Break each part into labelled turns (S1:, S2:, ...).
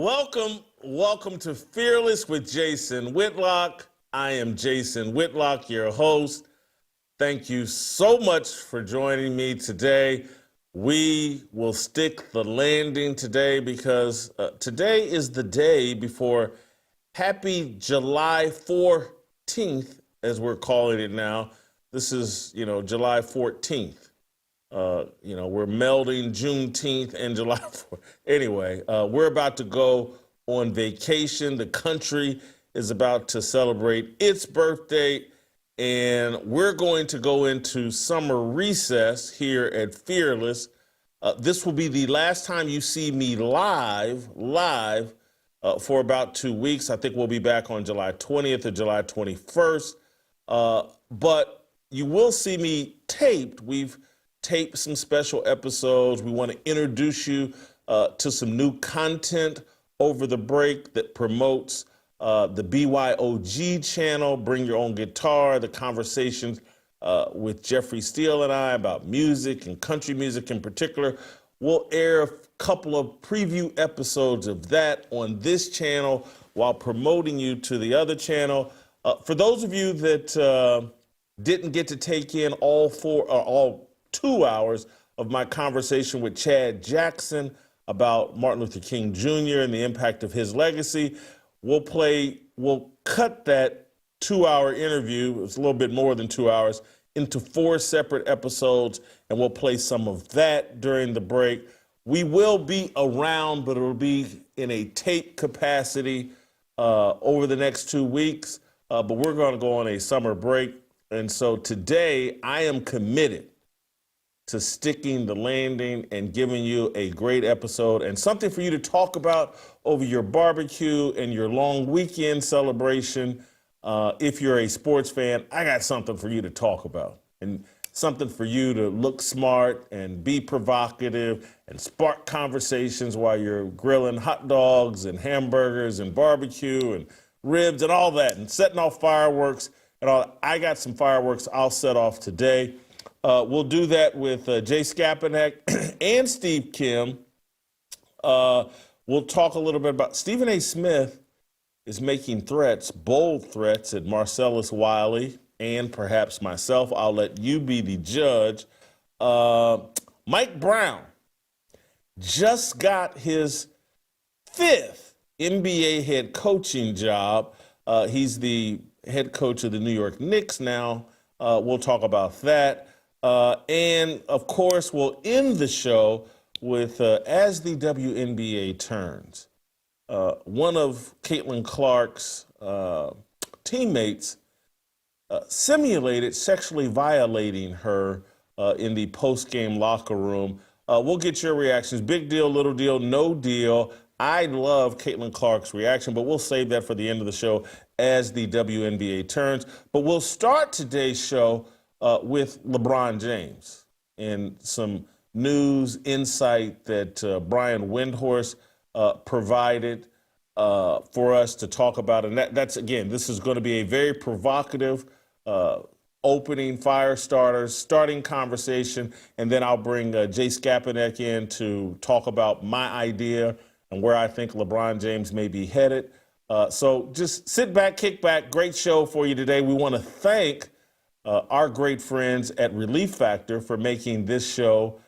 S1: Welcome to Fearless with Jason Whitlock. I am Jason Whitlock, your host. Thank you so much for joining me today. We will stick the landing today because today is the day before Happy July 14th, as we're calling it now. This is, July 14th. We're melding Juneteenth and July 4th. Anyway, we're about to go on vacation. The country is about to celebrate its birthday, and we're going to go into summer recess here at Fearless. This will be the last time you see me live for about 2 weeks. I think we'll be back on July 20th or July 21st. But you will see me taped. We've taped some special episodes. We want to introduce you to some new content over the break that promotes the BYOG channel, Bring Your Own Guitar, the conversations with Jeffrey Steele and I about music and country music in particular. We'll air a couple of preview episodes of that on this channel while promoting you to the other channel. For those of you that didn't get to take in all 2 hours of my conversation with Chad Jackson about Martin Luther King Jr. and the impact of his legacy, we'll cut that 2-hour interview, it's a little bit more than 2 hours, into 4 separate episodes, and we'll play some of that during the break. We will be around, but it'll be in a tape capacity over the next 2 weeks, but we're going to go on a summer break. And so today I am committed to sticking the landing and giving you a great episode and something for you to talk about over your barbecue and your long weekend celebration. If you're a sports fan, I got something for you to talk about and something for you to look smart and be provocative and spark conversations while you're grilling hot dogs and hamburgers and barbecue and ribs and all that and setting off fireworks and all. I got some fireworks I'll set off today. We'll do that with Jay Skapinac and Steve Kim. We'll talk a little bit about Stephen A. Smith is making threats, bold threats at Marcellus Wiley and perhaps myself. I'll let you be the judge. Mike Brown just got his 5th NBA head coaching job. He's the head coach of the New York Knicks now. We'll talk about that. And, of course, we'll end the show with, as the WNBA turns, one of Caitlin Clark's teammates simulated sexually violating her in the post-game locker room. We'll get your reactions. Big deal, little deal, no deal. I love Caitlin Clark's reaction, but we'll save that for the end of the show as the WNBA turns. But we'll start today's show with LeBron James and some news insight that Brian Windhorst provided for us to talk about. And that's, again, this is going to be a very provocative opening, fire starters, starting conversation. And then I'll bring Jay Skapinac in to talk about my idea and where I think LeBron James may be headed. So just sit back, kick back. Great show for you today. We want to thank our great friends at Relief Factor for making this show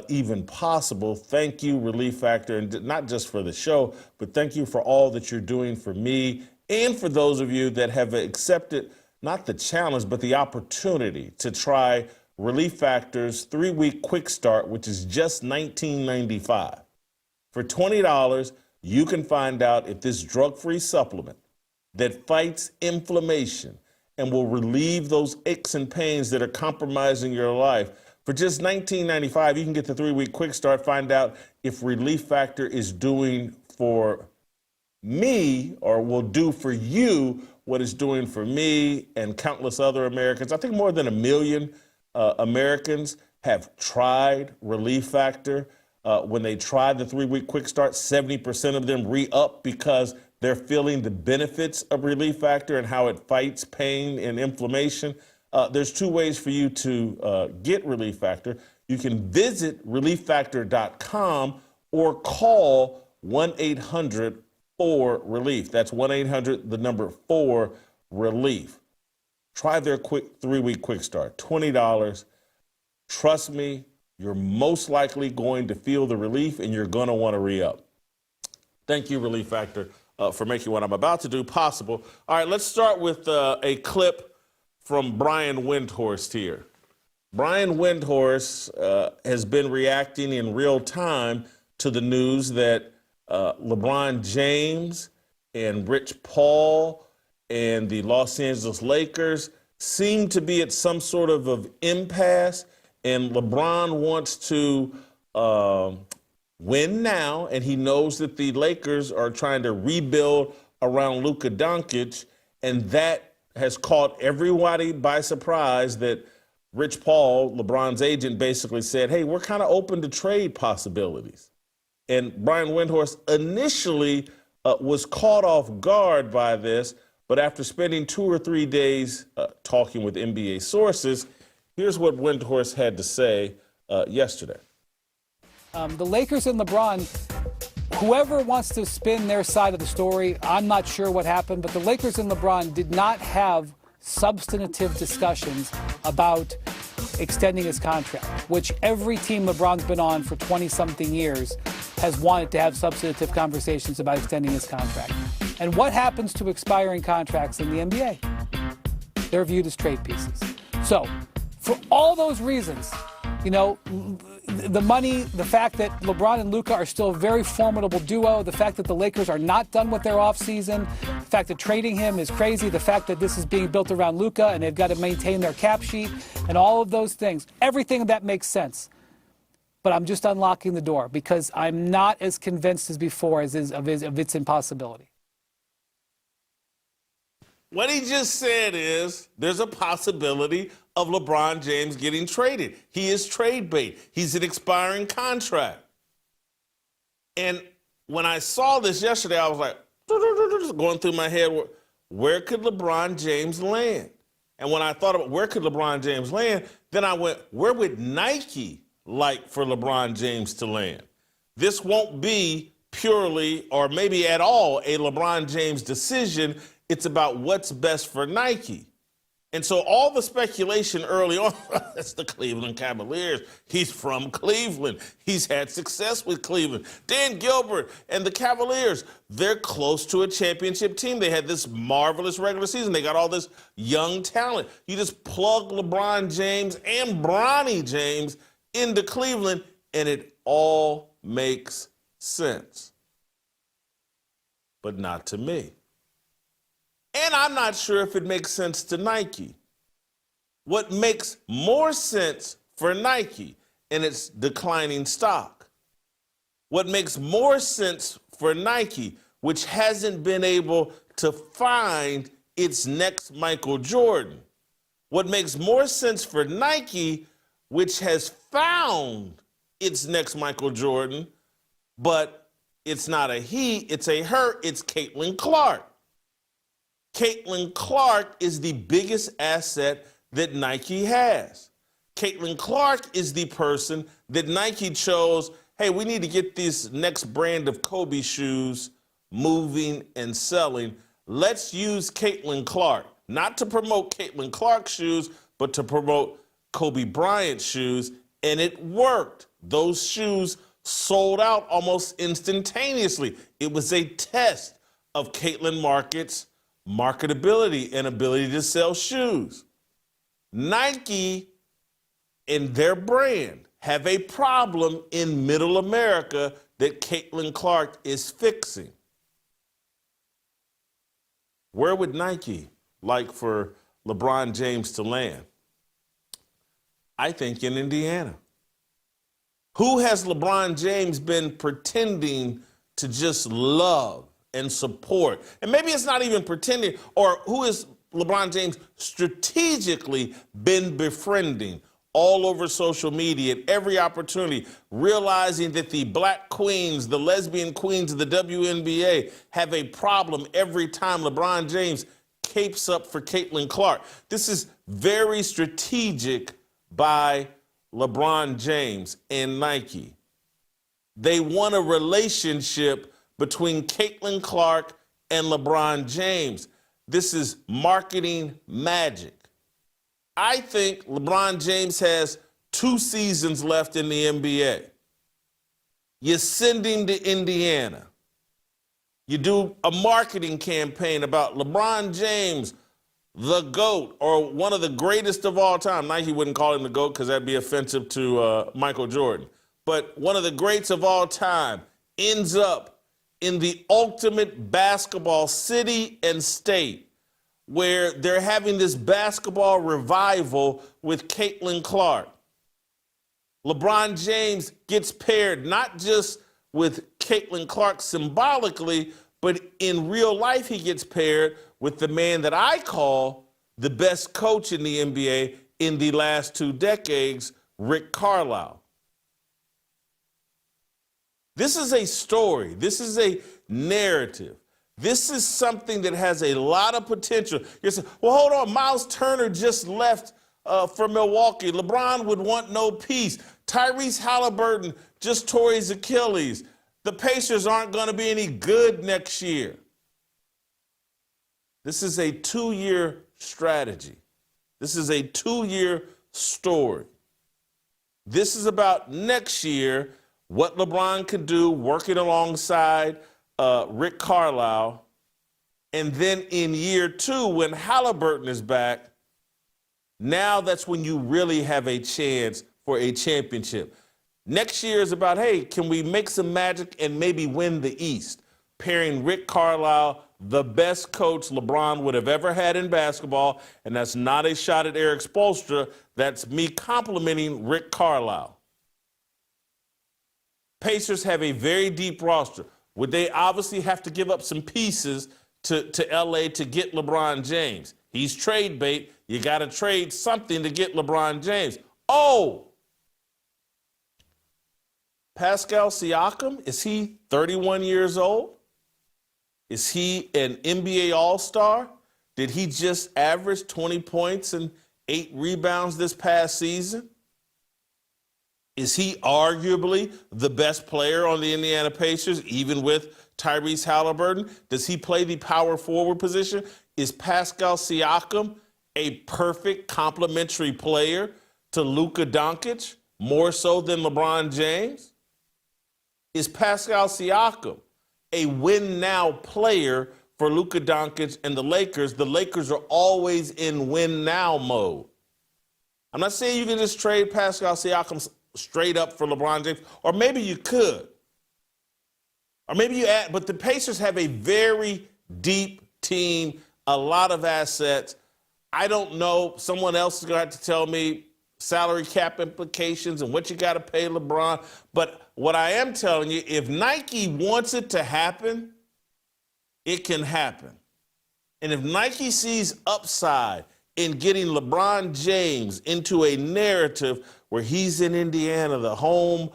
S1: even possible. Thank you, Relief Factor, and not just for the show, but thank you for all that you're doing for me and for those of you that have accepted not the challenge, but the opportunity to try Relief Factor's 3-week quick start, which is just $19.95. For $20, you can find out if this drug-free supplement that fights inflammation and will relieve those aches and pains that are compromising your life. For just $19.95, you can get the 3-week quick start, find out if Relief Factor is doing for me or will do for you what it's doing for me and countless other Americans. I think more than 1 million Americans have tried Relief Factor. When they tried the 3-week quick start, 70% of them re-up because they're feeling the benefits of Relief Factor and how it fights pain and inflammation. There's 2 ways for you to get Relief Factor. You can visit relieffactor.com or call 1-800-4RELIEF. That's 1-800-4RELIEF. Try their quick 3-week quick start, $20. Trust me, you're most likely going to feel the relief and you're going to want to re-up. Thank you, Relief Factor, for making what I'm about to do possible. All right, let's start with a clip from Brian Windhorst here. Brian Windhorst has been reacting in real time to the news that LeBron James and Rich Paul and the Los Angeles Lakers seem to be at some sort of impasse, and LeBron wants to win now, and he knows that the Lakers are trying to rebuild around Luka Doncic, and that has caught everybody by surprise that Rich Paul, LeBron's agent, basically said, hey, we're kind of open to trade possibilities. And Brian Windhorst initially was caught off guard by this, but after spending 2 or 3 days talking with NBA sources, here's what Windhorst had to say yesterday.
S2: The Lakers and LeBron, whoever wants to spin their side of the story, I'm not sure what happened, but the Lakers and LeBron did not have substantive discussions about extending his contract, which every team LeBron's been on for 20-something years has wanted to have substantive conversations about extending his contract. And what happens to expiring contracts in the NBA? They're viewed as trade pieces. So, for all those reasons, you know, the money, the fact that LeBron and Luka are still a very formidable duo, the fact that the Lakers are not done with their offseason, the fact that trading him is crazy, the fact that this is being built around Luka and they've got to maintain their cap sheet, and all of those things, everything that makes sense. But I'm just unlocking the door because I'm not as convinced as before of its impossibility.
S1: What he just said is there's a possibility of LeBron James getting traded. He is trade bait. He's an expiring contract. And when I saw this yesterday, I was like, going through my head, where could LeBron James land? And when I thought about where could LeBron James land, then I went, where would Nike like for LeBron James to land? This won't be purely or maybe at all a LeBron James decision. It's about what's best for Nike. And so all the speculation early on, that's the Cleveland Cavaliers. He's from Cleveland. He's had success with Cleveland. Dan Gilbert and the Cavaliers, they're close to a championship team. They had this marvelous regular season. They got all this young talent. You just plug LeBron James and Bronny James into Cleveland, and it all makes sense. But not to me. And I'm not sure if it makes sense to Nike. What makes more sense for Nike in its declining stock? What makes more sense for Nike, which hasn't been able to find its next Michael Jordan? What makes more sense for Nike, which has found its next Michael Jordan, but it's not a he, it's a her, it's Caitlin Clark. Caitlin Clark is the biggest asset that Nike has. Caitlin Clark is the person that Nike chose, hey, we need to get this next brand of Kobe shoes moving and selling. Let's use Caitlin Clark, not to promote Caitlin Clark shoes, but to promote Kobe Bryant shoes, and it worked. Those shoes sold out almost instantaneously. It was a test of Caitlin Market's marketability and ability to sell shoes. Nike and their brand have a problem in middle America that Caitlin Clark is fixing. Where would Nike like for LeBron James to land? I think in Indiana. Who has LeBron James been pretending to just love and support? And maybe it's not even pretending, or who has LeBron James strategically been befriending all over social media at every opportunity, realizing that the black queens, the lesbian queens of the WNBA have a problem every time LeBron James capes up for Caitlin Clark. This is very strategic by LeBron James and Nike. They want a relationship between Caitlin Clark and LeBron James. This is marketing magic. I think LeBron James has 2 seasons left in the NBA. You send him to Indiana. You do a marketing campaign about LeBron James, the GOAT, or one of the greatest of all time. Nike wouldn't call him the GOAT because that'd be offensive to Michael Jordan. But one of the greats of all time ends up in the ultimate basketball city and state where they're having this basketball revival with Caitlin Clark. LeBron James gets paired not just with Caitlin Clark symbolically, but in real life he gets paired with the man that I call the best coach in the NBA in the last 2 decades, Rick Carlisle. This is a story. This is a narrative. This is something that has a lot of potential. You're saying, well, hold on, Miles Turner just left for Milwaukee. LeBron would want no peace. Tyrese Haliburton just tore his Achilles. The Pacers aren't going to be any good next year. This is a 2-year strategy. This is a 2-year story. This is about next year, what LeBron could do working alongside Rick Carlisle. And then in year 2, when Haliburton is back, now that's when you really have a chance for a championship. Next year is about, hey, can we make some magic and maybe win the East? Pairing Rick Carlisle, the best coach LeBron would have ever had in basketball, and that's not a shot at Eric Spoelstra. That's me complimenting Rick Carlisle. Pacers have a very deep roster. Would they obviously have to give up some pieces to LA to get LeBron James? He's trade bait. You got to trade something to get LeBron James. Oh, Pascal Siakam, is he 31 years old? Is he an NBA All-Star? Did he just average 20 points and 8 rebounds this past season? Is he arguably the best player on the Indiana Pacers, even with Tyrese Haliburton? Does he play the power forward position? Is Pascal Siakam a perfect complementary player to Luka Doncic, more so than LeBron James? Is Pascal Siakam a win-now player for Luka Doncic and the Lakers? The Lakers are always in win-now mode. I'm not saying you can just trade Pascal Siakam straight up for LeBron James, or maybe you could. Or maybe you add, but the Pacers have a very deep team, a lot of assets. I don't know, someone else is going to have to tell me salary cap implications and what you got to pay LeBron. But what I am telling you, if Nike wants it to happen, it can happen. And if Nike sees upside in getting LeBron James into a narrative where he's in Indiana, the home,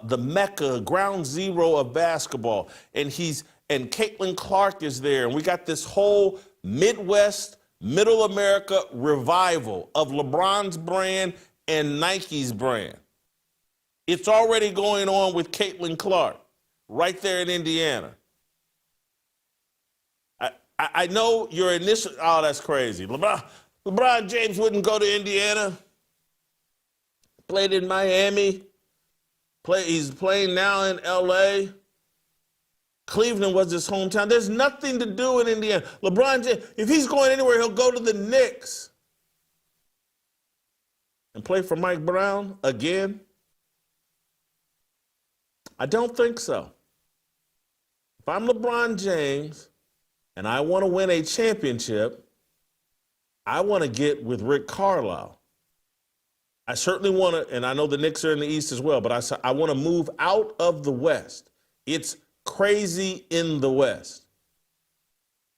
S1: the Mecca, ground zero of basketball, and Caitlin Clark is there, and we got this whole Midwest, Middle America revival of LeBron's brand and Nike's brand. It's already going on with Caitlin Clark right there in Indiana. I know your initial, oh, that's crazy. LeBron James wouldn't go to Indiana. Played in Miami. He's playing now in LA. Cleveland was his hometown. There's nothing to do in Indiana. LeBron James, if he's going anywhere, he'll go to the Knicks and play for Mike Brown again. I don't think so. If I'm LeBron James and I want to win a championship, I want to get with Rick Carlisle. I certainly want to, and I know the Knicks are in the East as well, but I want to move out of the West. It's crazy in the West.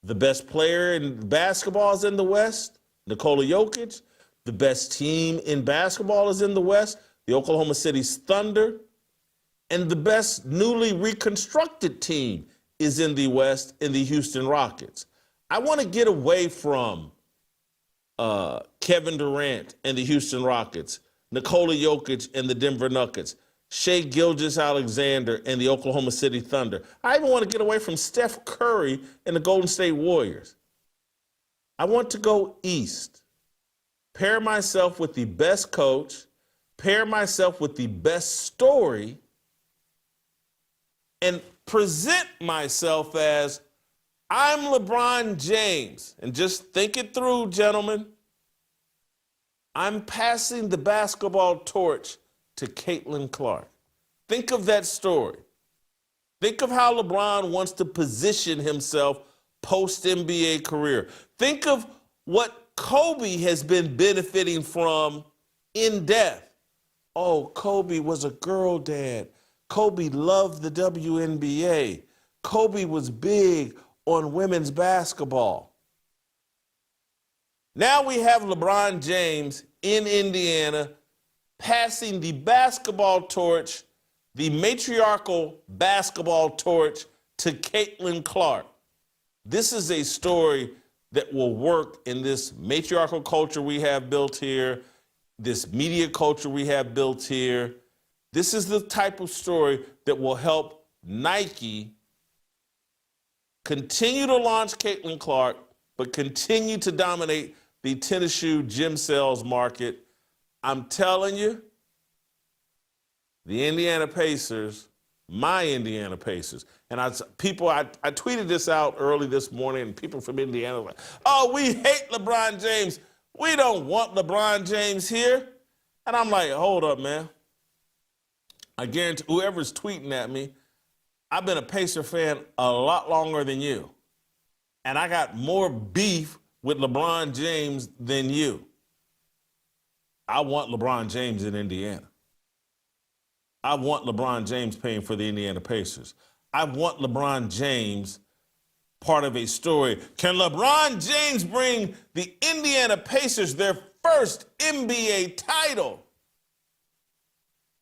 S1: The best player in basketball is in the West, Nikola Jokic. The best team in basketball is in the West, the Oklahoma City Thunder. And the best newly reconstructed team is in the West, in the Houston Rockets. I want to get away from Kevin Durant and the Houston Rockets, Nikola Jokic and the Denver Nuggets. Shai Gilgeous-Alexander and the Oklahoma City Thunder. I even want to get away from Steph Curry and the Golden State Warriors. I want to go east, pair myself with the best coach, pair myself with the best story, and present myself as I'm LeBron James. And just think it through, gentlemen. I'm passing the basketball torch to Caitlin Clark. Think of that story. Think of how LeBron wants to position himself post-NBA career. Think of what Kobe has been benefiting from in death. Oh, Kobe was a girl dad. Kobe loved the WNBA. Kobe was big on women's basketball. Now we have LeBron James in Indiana passing the basketball torch, the matriarchal basketball torch, to Caitlin Clark. This is a story that will work in this matriarchal culture we have built here, this media culture we have built here. This is the type of story that will help Nike continue to launch Caitlin Clark, but continue to dominate the tennis shoe gym sales market. I'm telling you, the Indiana Pacers, my Indiana Pacers, and I tweeted this out early this morning, and people from Indiana were like, oh, we hate LeBron James. We don't want LeBron James here. And I'm like, hold up, man. I guarantee whoever's tweeting at me, I've been a Pacer fan a lot longer than you. And I got more beef with LeBron James than you. I want LeBron James in Indiana. I want LeBron James paying for the Indiana Pacers. I want LeBron James part of a story. Can LeBron James bring the Indiana Pacers their first NBA title?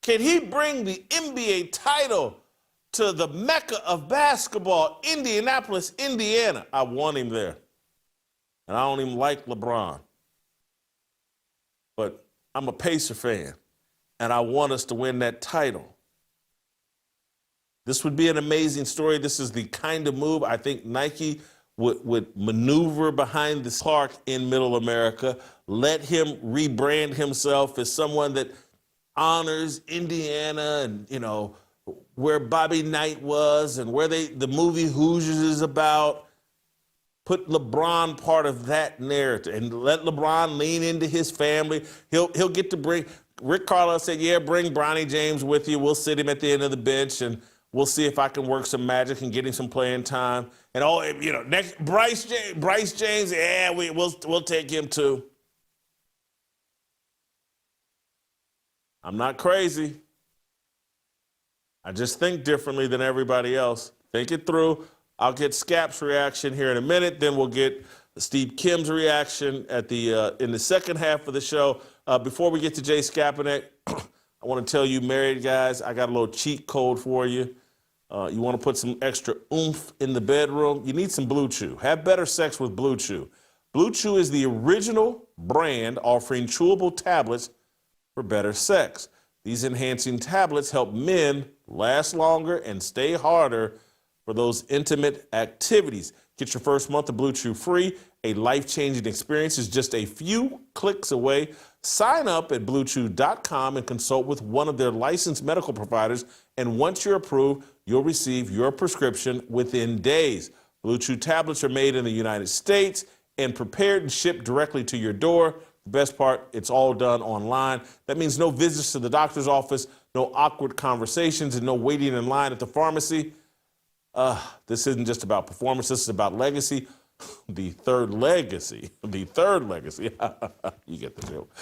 S1: Can he bring the NBA title to the Mecca of basketball, Indianapolis, Indiana? I want him there. And I don't even like LeBron. But I'm a Pacer fan, and I want us to win that title. This would be an amazing story. This is the kind of move I think Nike would maneuver behind this Clark in Middle America, let him rebrand himself as someone that honors Indiana and, you know, where Bobby Knight was and where the movie Hoosiers is about. Put LeBron part of that narrative and let LeBron lean into his family. He'll get to bring, Rick Carlisle said, yeah, bring Bronny James with you. We'll sit him at the end of the bench and we'll see if I can work some magic and get him some playing time. And next Bryce James, yeah, we'll take him too. I'm not crazy. I just think differently than everybody else. Think it through. I'll get Scap's reaction here in a minute. Then we'll get Steve Kim's reaction at in the second half of the show. Before we get to Jay Skapinac, I want to tell you married guys, I got a little cheat code for you. You want to put some extra oomph in the bedroom? You need some BlueChew. Have better sex with BlueChew. BlueChew is the original brand offering chewable tablets for better sex. These enhancing tablets help men last longer and stay harder for those intimate activities. Get your first month of BlueChew free. A life-changing experience is just a few clicks away. Sign up at BlueChew.com and consult with one of their licensed medical providers. And once you're approved, you'll receive your prescription within days. BlueChew tablets are made in the United States and prepared and shipped directly to your door. The best part, it's all done online. That means no visits to the doctor's office, no awkward conversations, and no waiting in line at the pharmacy. This isn't just about performance. This is about legacy. The third legacy. You get the joke.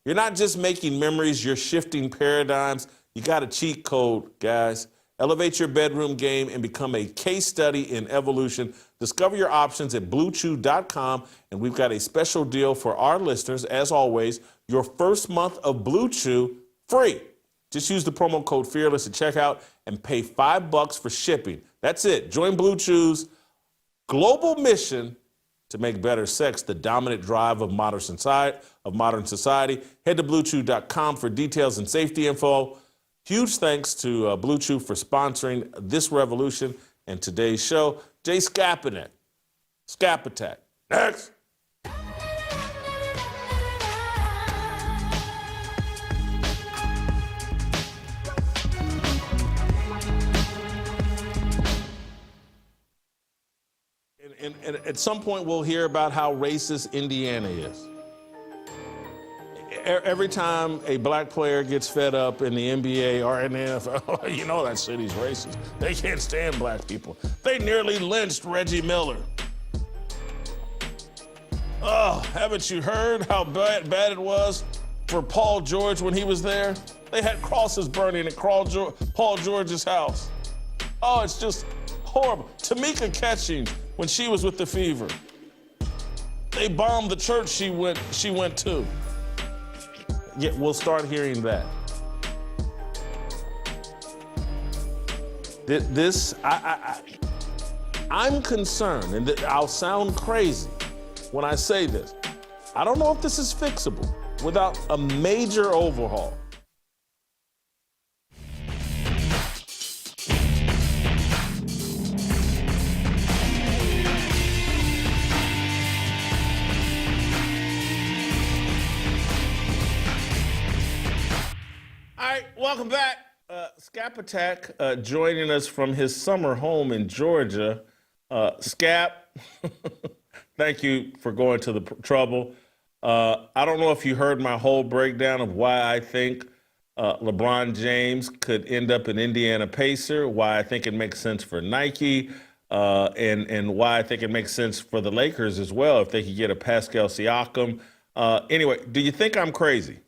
S1: You're not just making memories, you're shifting paradigms. You got a cheat code, guys. Elevate your bedroom game and become a case study in evolution. Discover your options at BlueChew.com, and we've got a special deal for our listeners. As always, your first month of BlueChew free. Just use the promo code FEARLESS at checkout and pay $5 for shipping. That's it. Join BlueChew's global mission to make better sex the dominant drive of modern society. Head to BlueChew.com for details and safety info. Huge thanks to BlueChew for sponsoring this revolution and today's show. Jay Skapinac, Skapinac. Next. And at some point, we'll hear about how racist Indiana is. Every time a black player gets fed up in the NBA or in the NFL, you know that city's racist. They can't stand black people. They nearly lynched Reggie Miller. Oh, haven't you heard how bad it was for Paul George when he was there? They had crosses burning at Paul George's house. Oh, it's just horrible. Tamika Catchings, when she was with the Fever, they bombed the church she went to. Yeah, we'll start hearing that. I'm concerned, and I'll sound crazy when I say this. I don't know if this is fixable without a major overhaul. All right, welcome back. Skapinac joining us from his summer home in Georgia. Skap, thank you for going to the trouble. I don't know if you heard my whole breakdown of why I think LeBron James could end up an Indiana Pacer, why I think it makes sense for Nike, and why I think it makes sense for the Lakers as well if they could get a Pascal Siakam. Anyway, do you think I'm crazy?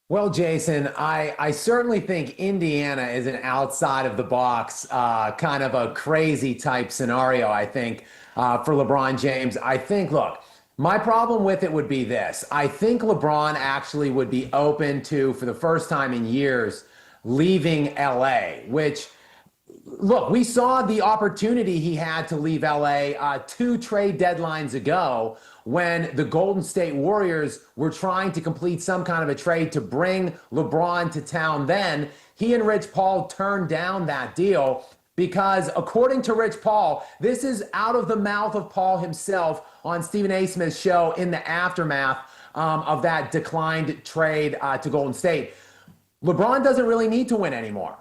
S3: Well, Jason, I certainly think Indiana is an outside of the box, kind of a crazy type scenario, I think, for LeBron James. I think, look, my problem with it would be this. I think LeBron actually would be open to, for the first time in years, leaving LA, which, look, we saw the opportunity he had to leave LA 2 trade deadlines ago when the Golden State Warriors were trying to complete some kind of a trade to bring LeBron to town. Then he and Rich Paul turned down that deal because, according to Rich Paul, this is out of the mouth of Paul himself on Stephen A. Smith's show in the aftermath of that declined trade to Golden State. LeBron doesn't really need to win anymore.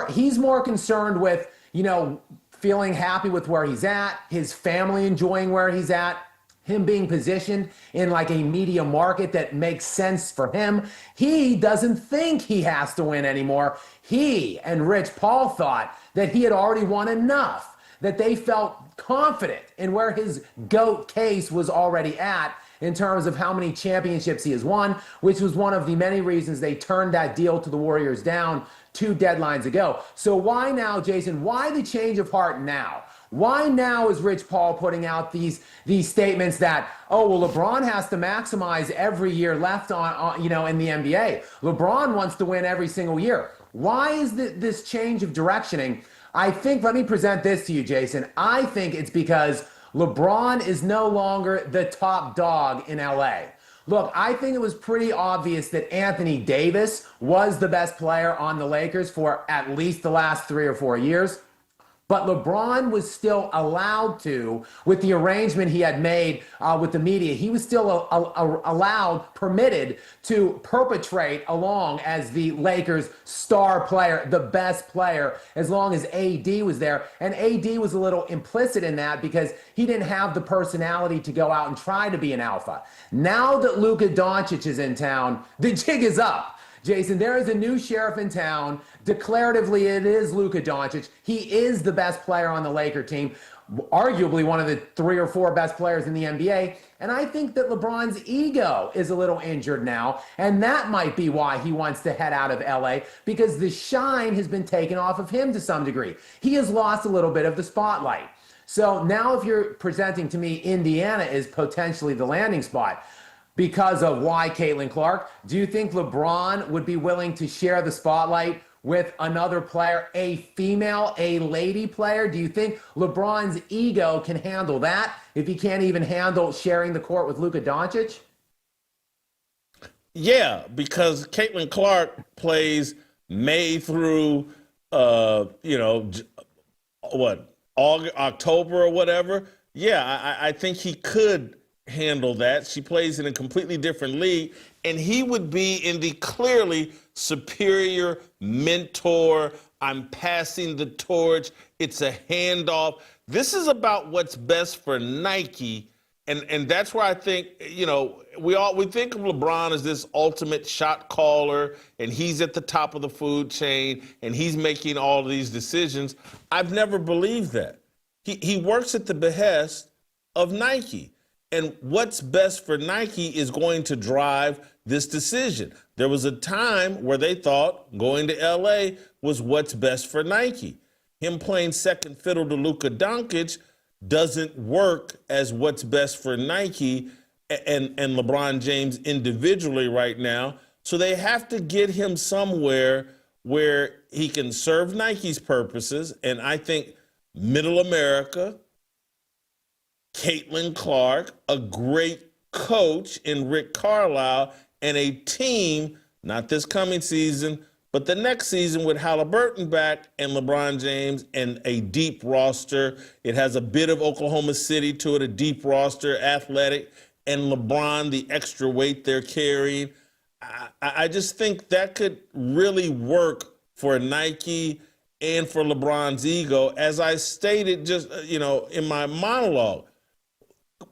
S3: He's more concerned with, feeling happy with where he's at, his family enjoying where he's at, him being positioned in like a media market that makes sense for him. He doesn't think he has to win anymore. He and Rich Paul thought that he had already won enough, that they felt confident in where his GOAT case was already at in terms of how many championships he has won, which was one of the many reasons they turned that deal to the Warriors down 2 deadlines ago. So why now, Jason? Why the change of heart now? Why now is Rich Paul putting out these statements that, oh, well, LeBron has to maximize every year left on in the NBA. LeBron wants to win every single year. Why is this change of directioning? I think, let me present this to you, Jason. I think it's because LeBron is no longer the top dog in LA. Look, I think it was pretty obvious that Anthony Davis was the best player on the Lakers for at least the last 3 or 4 years. But LeBron was still allowed to, with the arrangement he had made with the media, he was still permitted to perpetrate along as the Lakers' star player, the best player, as long as AD was there. And AD was a little implicit in that because he didn't have the personality to go out and try to be an alpha. Now that Luka Doncic is in town, the jig is up. Jason, there is a new sheriff in town. Declaratively, it is Luka Doncic. He is the best player on the Laker team, arguably one of the 3 or 4 best players in the NBA. And I think that LeBron's ego is a little injured now, and that might be why he wants to head out of LA, because the shine has been taken off of him to some degree. He has lost a little bit of the spotlight. So now if you're presenting to me Indiana is potentially the landing spot, because of why Caitlin Clark, do you think LeBron would be willing to share the spotlight with another player, a female, a lady player? Do you think LeBron's ego can handle that if he can't even handle sharing the court with Luka Doncic?
S1: Yeah, because Caitlin Clark plays May through, what, August, October or whatever. Yeah, I think he could handle that. She plays in a completely different league, and he would be in the clearly superior mentor. I'm passing the torch. It's a handoff. This is about what's best for Nike. And that's where I think, we think of LeBron as this ultimate shot caller, and he's at the top of the food chain, and he's making all of these decisions. I've never believed that. He works at the behest of Nike. And what's best for Nike is going to drive this decision. There was a time where they thought going to LA was what's best for Nike. Him playing second fiddle to Luka Doncic doesn't work as what's best for Nike and LeBron James individually right now. So they have to get him somewhere where he can serve Nike's purposes. And I think Middle America, Caitlin Clark, a great coach in Rick Carlisle, and a team, not this coming season, but the next season with Haliburton back and LeBron James and a deep roster. It has a bit of Oklahoma City to it, a deep roster, athletic, and LeBron, the extra weight they're carrying. I just think that could really work for Nike and for LeBron's ego. As I stated just, in my monologue,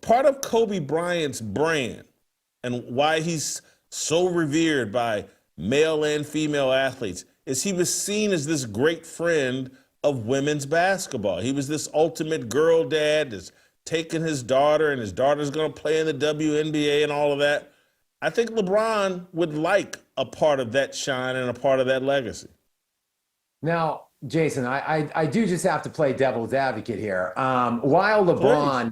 S1: part of Kobe Bryant's brand and why he's so revered by male and female athletes is he was seen as this great friend of women's basketball. He was this ultimate girl dad that's taking his daughter, and his daughter's going to play in the WNBA and all of that. I think LeBron would like a part of that shine and a part of that legacy.
S3: Now, Jason, I do just have to play devil's advocate here. While LeBron,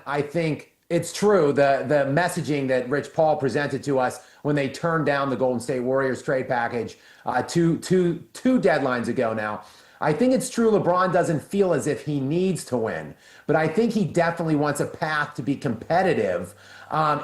S3: I think it's true, the messaging that Rich Paul presented to us when they turned down the Golden State Warriors trade package two deadlines ago now. I think it's true LeBron doesn't feel as if he needs to win, but I think he definitely wants a path to be competitive.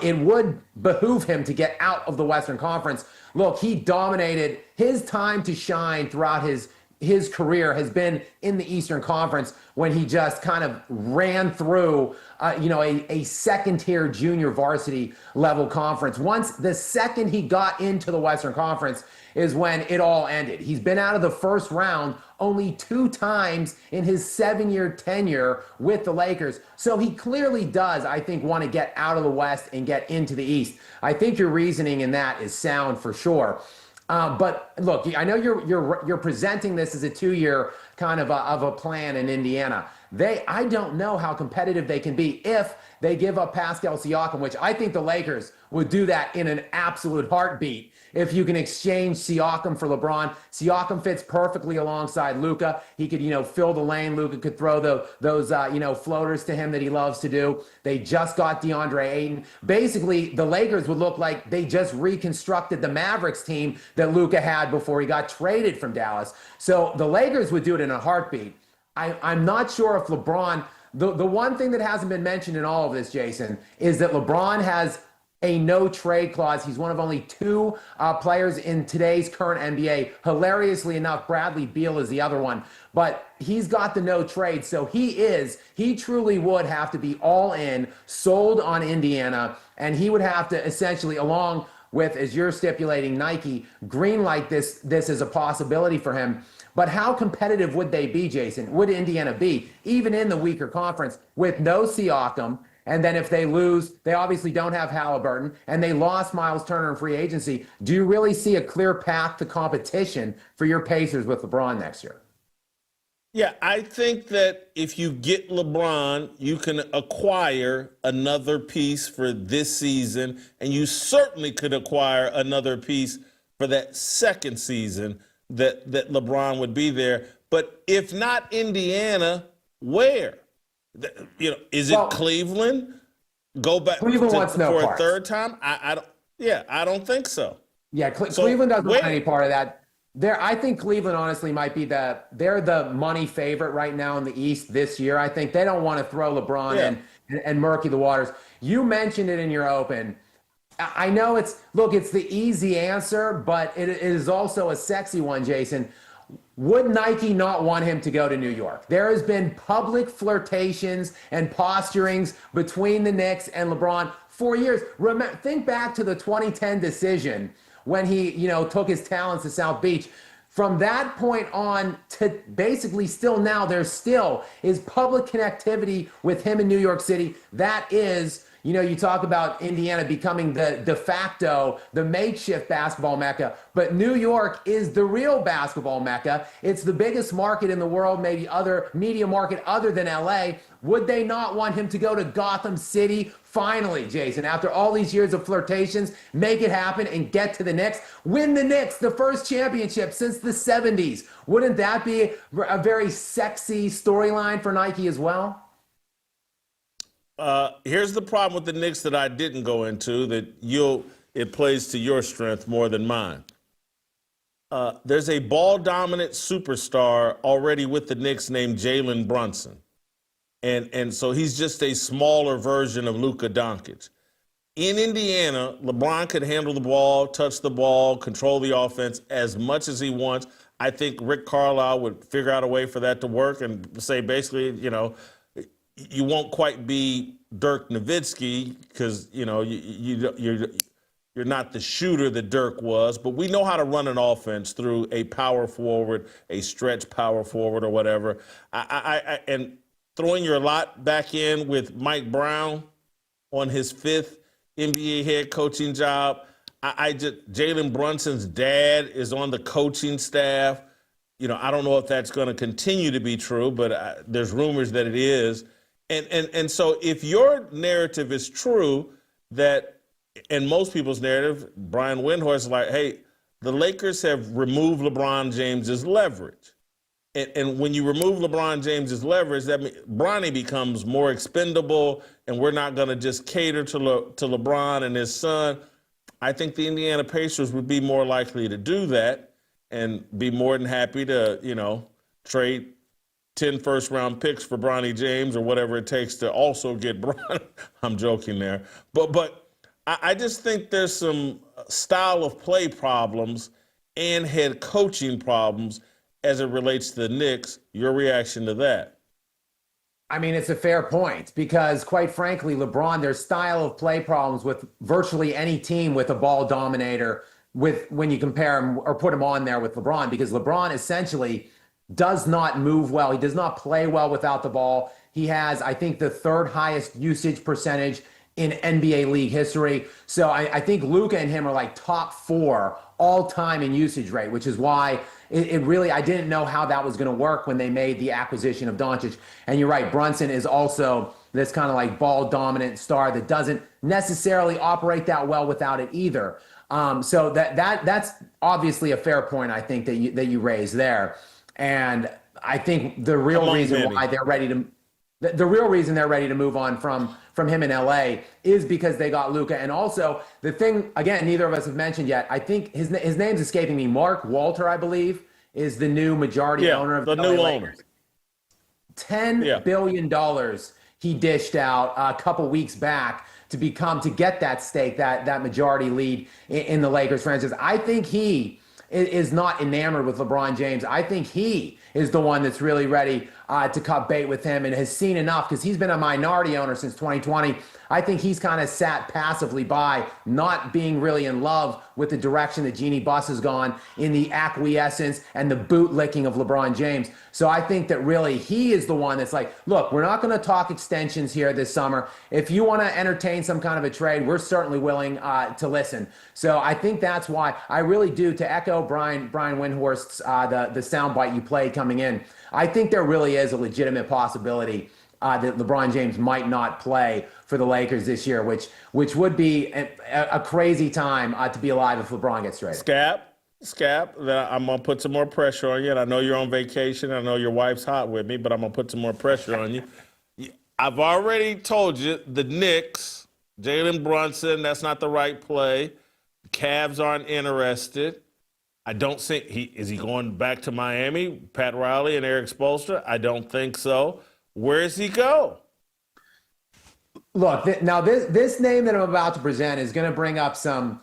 S3: It would behoove him to get out of the Western Conference. Look, he dominated. His time to shine throughout his career has been in the Eastern Conference when he just kind of ran through, a second-tier junior varsity level conference. Once the second he got into the Western Conference is when it all ended. He's been out of the first round only 2 times in his 7-year tenure with the Lakers. So he clearly does, I think, want to get out of the West and get into the East. I think your reasoning in that is sound for sure. But look, I know you're presenting this as a 2-year kind of a plan in Indiana. I don't know how competitive they can be if they give up Pascal Siakam, which I think the Lakers would do that in an absolute heartbeat. If you can exchange Siakam for LeBron, Siakam fits perfectly alongside Luka. He could, fill the lane. Luka could throw those floaters to him that he loves to do. They just got DeAndre Ayton. Basically, the Lakers would look like they just reconstructed the Mavericks team that Luka had before he got traded from Dallas. So the Lakers would do it in a heartbeat. I'm not sure if LeBron, the one thing that hasn't been mentioned in all of this, Jason, is that LeBron has a no trade clause. He's one of only 2 players in today's current NBA. Hilariously enough, Bradley Beal is the other one, but he's got the no trade. So he truly would have to be all in, sold on Indiana, and he would have to essentially, along with, as you're stipulating, Nike, greenlight this as a possibility for him. But how competitive would they be, Jason? Would Indiana be, even in the weaker conference, with no Siakam? And then if they lose, they obviously don't have Haliburton, and they lost Miles Turner in free agency. Do you really see a clear path to competition for your Pacers with LeBron next year?
S1: Yeah, I think that if you get LeBron, you can acquire another piece for this season, and you certainly could acquire another piece for that second season that LeBron would be there. But if not Indiana, where? Is it Cleveland? Go back
S3: Cleveland wants no
S1: for
S3: parts.
S1: A third time? I don't think so.
S3: Yeah, Cleveland doesn't want any part of that. I think Cleveland honestly might be they're the money favorite right now in the East this year. I think they don't want to throw LeBron in and murky the waters. You mentioned it in your open. I know it's the easy answer, but it is also a sexy one, Jason. Would Nike not want him to go to New York? There has been public flirtations and posturings between the Knicks and LeBron for years. Think back to the 2010 decision when he, took his talents to South Beach. From that point on to basically still now, there still is public connectivity with him in New York City. That is, you talk about Indiana becoming the de facto, the makeshift basketball mecca, but New York is the real basketball mecca. It's the biggest market in the world, maybe other media market other than LA. Would they not want him to go to Gotham City? Finally, Jason, after all these years of flirtations, make it happen and get to the Knicks. Win the Knicks, the first championship since the 70s. Wouldn't that be a very sexy storyline for Nike as well?
S1: Here's the problem with the Knicks that I didn't go into that it plays to your strength more than mine. There's a ball-dominant superstar already with the Knicks named Jalen Brunson. And so he's just a smaller version of Luka Doncic. In Indiana, LeBron could handle the ball, touch the ball, control the offense as much as he wants. I think Rick Carlisle would figure out a way for that to work and say basically, you won't quite be Dirk Nowitzki because, you're not the shooter that Dirk was, but we know how to run an offense through a power forward, a stretch power forward or whatever. And throwing your lot back in with Mike Brown on his 5th NBA head coaching job. Jalen Brunson's dad is on the coaching staff. I don't know if that's going to continue to be true, but there's rumors that it is. And so if your narrative is true that, and most people's narrative, Brian Windhorst is like, hey, the Lakers have removed LeBron James's leverage. And when you remove LeBron James's leverage, that means Bronny becomes more expendable, and we're not going to just cater to LeBron and his son. I think the Indiana Pacers would be more likely to do that and be more than happy to, trade 10 first-round picks for Bronny James or whatever it takes to also get Bron. I'm joking there. But I just think there's some style of play problems and head coaching problems as it relates to the Knicks. Your reaction to that?
S3: I mean, it's a fair point because, quite frankly, LeBron, there's style of play problems with virtually any team with a ball dominator when you compare him or put him on there with LeBron, because LeBron essentially does not move well. He does not play well without the ball. He has, I think, the 3rd highest usage percentage in NBA league history. So I think Luka and him are like top 4 all time in usage rate, which is why it really, I didn't know how that was going to work when they made the acquisition of Doncic. And you're right, Brunson is also this kind of like ball dominant star that doesn't necessarily operate that well without it either. So that's obviously a fair point, I think, that you raised there. And I think the real reason why they're ready to the real reason they're ready to move on from him in LA is because they got Luka. And also the thing, again, neither of us have mentioned yet, I think his name's escaping me. Mark Walter, I believe, is the new majority owner of the
S1: new
S3: LA
S1: owner.
S3: Lakers. $10 billion he dished out a couple weeks back to get that stake, that majority lead in the Lakers franchise. I think he is not enamored with LeBron James. I think he is the one that's really ready to cut bait with him and has seen enough, because he's been a minority owner since 2020. I think he's kind of sat passively by, not being really in love with the direction that Jeannie Buss has gone in the acquiescence and the bootlicking of LeBron James. So I think that really he is the one that's like, look, we're not going to talk extensions here this summer. If you want to entertain some kind of a trade, we're certainly willing to listen. So I think that's why I really do, to echo Brian Windhorst's the soundbite you played coming in. I think there really is a legitimate possibility that LeBron James might not play for the Lakers this year, which would be a crazy time to be alive if LeBron gets traded.
S1: Scap, I'm going to put some more pressure on you. And I know you're on vacation. I know your wife's hot with me, but I'm going to put some more pressure on you. I've already told you the Knicks, Jalen Brunson, that's not the right play. The Cavs aren't interested. I don't think is he going back to Miami, Pat Riley and Eric Spoelstra? I don't think so. Where does he go?
S3: Look, now this name that I'm about to present is going to bring up some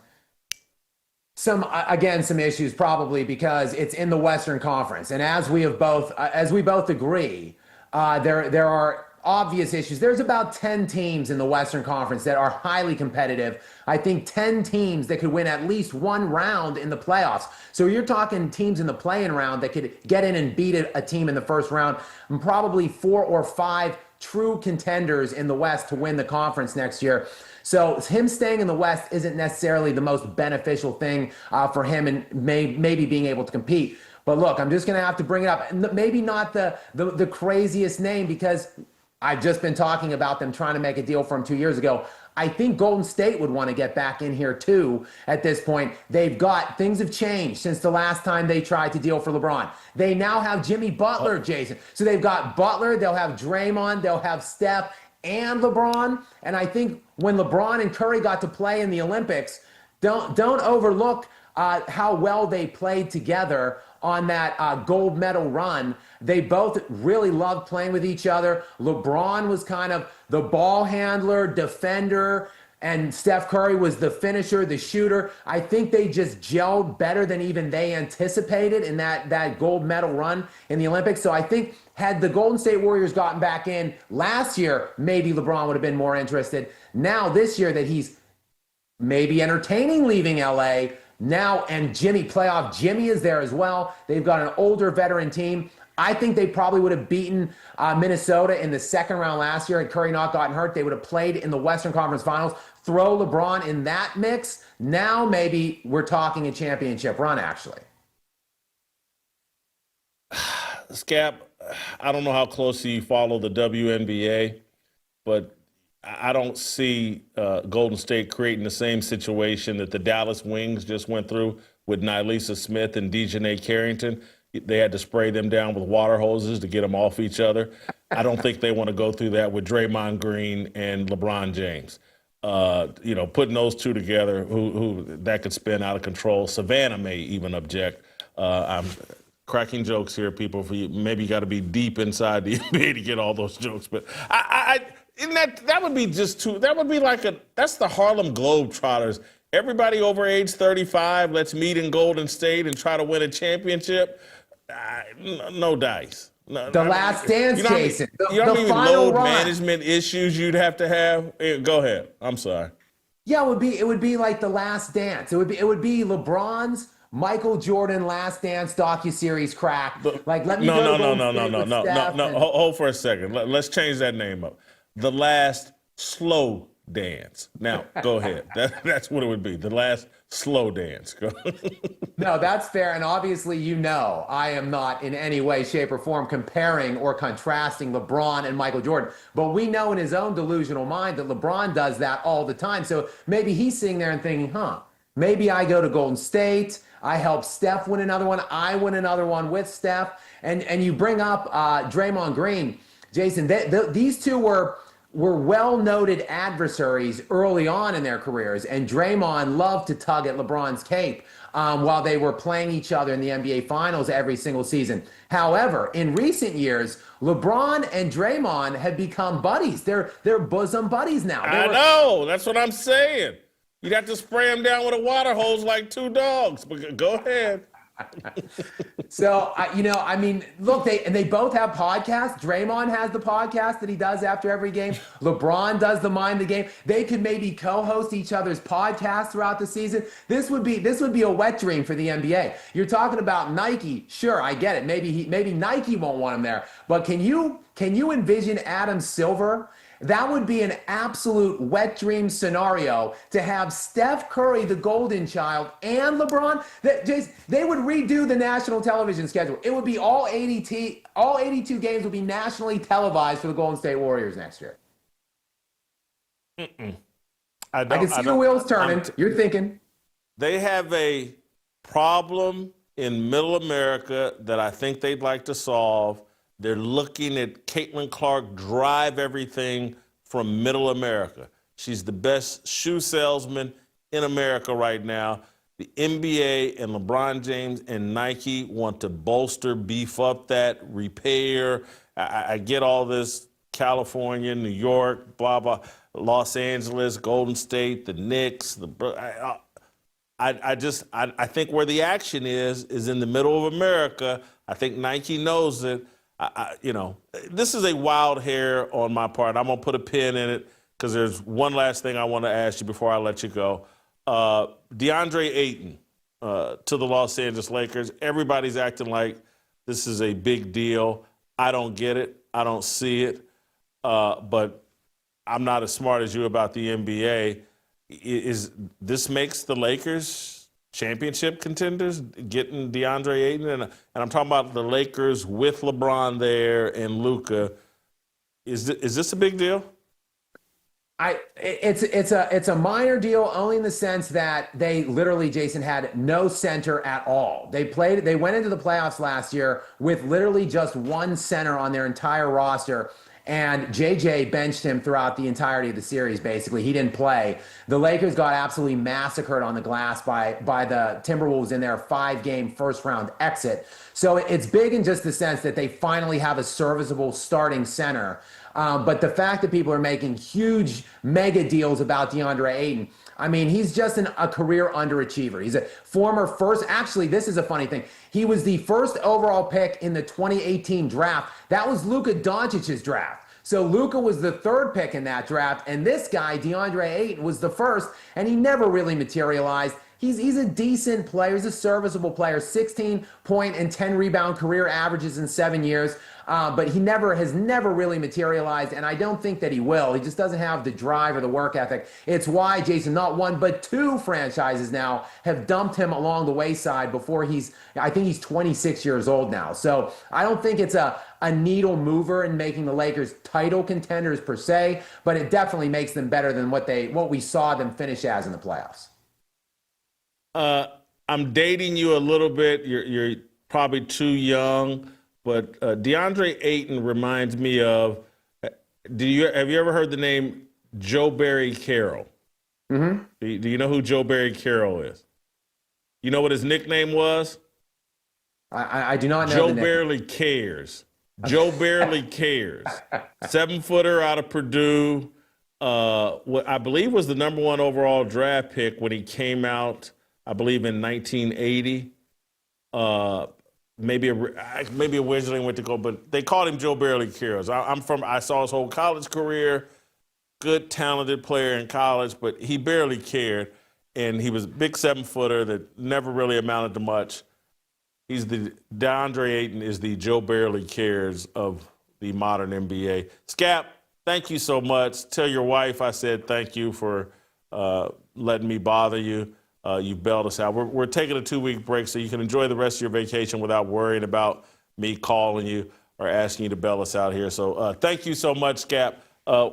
S3: issues probably because it's in the Western Conference, and as we both agree, there are obvious issues. There's about 10 teams in the Western Conference that are highly competitive. I think 10 teams that could win at least one round in the playoffs. So you're talking teams in the play-in round that could get in and beat a team in the first round, and probably 4 or 5 true contenders in the West to win the conference next year. So him staying in the West isn't necessarily the most beneficial thing for him and maybe being able to compete. But look, I'm just going to have to bring it up. Maybe not the craziest name because I've just been talking about them trying to make a deal for him 2 years ago. I think Golden State would want to get back in here too at this point. Things have changed since the last time they tried to deal for LeBron. They now have Jimmy Butler, Jason. So they've got Butler, they'll have Draymond, they'll have Steph and LeBron. And I think when LeBron and Curry got to play in the Olympics, don't overlook how well they played together on that gold medal run. They both really loved playing with each other. LeBron was kind of the ball handler, defender, and Steph Curry was the finisher, the shooter. I think they just gelled better than even they anticipated in that gold medal run in the Olympics. So I think had the Golden State Warriors gotten back in last year, maybe LeBron would have been more interested. Now this year that he's maybe entertaining leaving LA, now, and playoff Jimmy is there as well. They've got an older veteran team. I think they probably would have beaten Minnesota in the second round last year had Curry not gotten hurt. They would have played in the Western Conference Finals. Throw LeBron in that mix. Now maybe we're talking a championship run, actually.
S1: Scap, I don't know how closely you follow the WNBA, but I don't see Golden State creating the same situation that the Dallas Wings just went through with Nylisa Smith and Dejanay Carrington. They had to spray them down with water hoses to get them off each other. I don't think they want to go through that with Draymond Green and LeBron James. Putting those two together, who that could spin out of control. Savannah may even object. I'm cracking jokes here, people. Maybe you got to be deep inside the NBA to get all those jokes, but that would be just too. That would be that's the Harlem Globetrotters. Everybody over age 35, let's meet in Golden State and try to win a championship. No dice. No,
S3: Last Dance, Jason.
S1: You know how many
S3: final
S1: load
S3: run.
S1: management issues you'd have to have? Go ahead. I'm sorry.
S3: Yeah, it would be like The Last Dance. It would be LeBron's Michael Jordan Last Dance docuseries crack.
S1: No. Hold for a second. Let's change that name up. The Last Slow Dance. Now, go ahead. That's what it would be. The Last Slow Dance. Go.
S3: No, that's fair. And obviously, I am not in any way, shape, or form comparing or contrasting LeBron and Michael Jordan. But we know in his own delusional mind that LeBron does that all the time. So maybe he's sitting there and thinking, maybe I go to Golden State. I help Steph win another one. I win another one with Steph. And you bring up Draymond Green. Jason, these two were well-noted adversaries early on in their careers, and Draymond loved to tug at LeBron's cape while they were playing each other in the NBA Finals every single season. However, in recent years, LeBron and Draymond have become buddies. They're bosom buddies now.
S1: I know. That's what I'm saying. You'd have to spray them down with a water hose like two dogs. But go ahead.
S3: So, look, they both have podcasts. Draymond has the podcast that he does after every game. LeBron does the Mind the Game. They could maybe co-host each other's podcasts throughout the season. This would be a wet dream for the NBA. You're talking about Nike. Sure, I get it. Maybe Nike won't want him there. But can you envision Adam Silver? That would be an absolute wet dream scenario to have Steph Curry, the golden child, and LeBron. They would redo the national television schedule. It would be all 82 games would be nationally televised for the Golden State Warriors next year. I can see the wheels turning. You're thinking.
S1: They have a problem in Middle America that I think they'd like to solve. They're looking at Caitlin Clark drive everything from Middle America. She's the best shoe salesman in America right now. The NBA and LeBron James and Nike want to bolster, beef up that, repair. I get all this California, New York, blah, blah, Los Angeles, Golden State, the Knicks. I think where the action is in the middle of America. I think Nike knows it. This is a wild hair on my part. I'm going to put a pin in it because there's one last thing I want to ask you before I let you go. DeAndre Ayton to the Los Angeles Lakers. Everybody's acting like this is a big deal. I don't get it. I don't see it. But I'm not as smart as you about the NBA. This makes the Lakers championship contenders, getting DeAndre Ayton? And I'm talking about the Lakers with LeBron there and Luka. Is this a big deal?
S3: It's a minor deal only in the sense that they literally, Jason, had no center at all. They went into the playoffs last year with literally just one center on their entire roster. And JJ benched him throughout the entirety of the series, basically. He didn't play. The Lakers got absolutely massacred on the glass by the Timberwolves in their 5-game first-round exit. So it's big in just the sense that they finally have a serviceable starting center. But the fact that people are making huge mega deals about DeAndre Ayton, I mean, he's just a career underachiever. He's a former first. Actually, this is a funny thing. He was the first overall pick in the 2018 draft. That was Luka Doncic's draft. So Luka was the third pick in that draft, and this guy, DeAndre Ayton, was the first, and he never really materialized. He's a decent player. He's a serviceable player. 16-point and 10-rebound career averages in 7 years. But he has never really materialized, and I don't think that he will. He just doesn't have the drive or the work ethic. It's why, Jason, not one but two franchises now have dumped him along the wayside before I think he's 26 years old now. So I don't think it's a needle mover in making the Lakers title contenders per se, but it definitely makes them better than what we saw them finish as in the playoffs.
S1: I'm dating you a little bit. You're probably too young. But DeAndre Ayton reminds me of, have you ever heard the name Joe Barry Carroll?
S3: Mm-hmm.
S1: Do you know who Joe Barry Carroll is? You know what his nickname was?
S3: I do not know.
S1: Joe Barely Cares. Joe Barely Cares. 7-footer out of Purdue. What I believe was the number 1 overall draft pick when he came out, I believe in 1980. Maybe originally went to go, but they called him Joe Barely Cares. I saw his whole college career, good, talented player in college, but he barely cared. And he was a big 7-footer that never really amounted to much. DeAndre Ayton is the Joe Barely Cares of the modern NBA. Skap, thank you so much. Tell your wife I said thank you for letting me bother you. You bailed us out. We're taking a 2-week break so you can enjoy the rest of your vacation without worrying about me calling you or asking you to bail us out here. So thank you so much, Skap.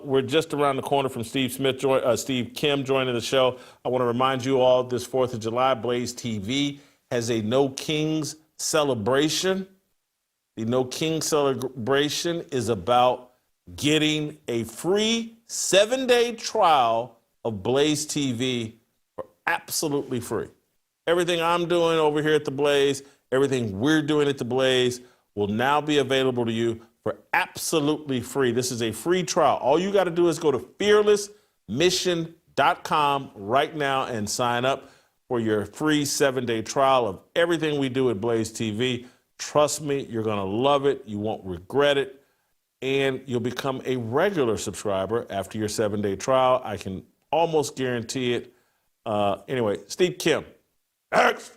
S1: We're just around the corner from Steve Kim joining the show. I want to remind you all this 4th of July, Blaze TV has a No Kings celebration. The No Kings celebration is about getting a free 7-day trial of Blaze TV absolutely free. Everything I'm doing over here at the Blaze, everything we're doing at the Blaze will now be available to you for absolutely free. This is a free trial. All you got to do is go to fearlessmission.com right now and sign up for your free 7-day trial of everything we do at Blaze TV. Trust me, you're going to love it. You won't regret it. And you'll become a regular subscriber after your 7-day trial. I can almost guarantee it. Anyway, Steve Kim. Next.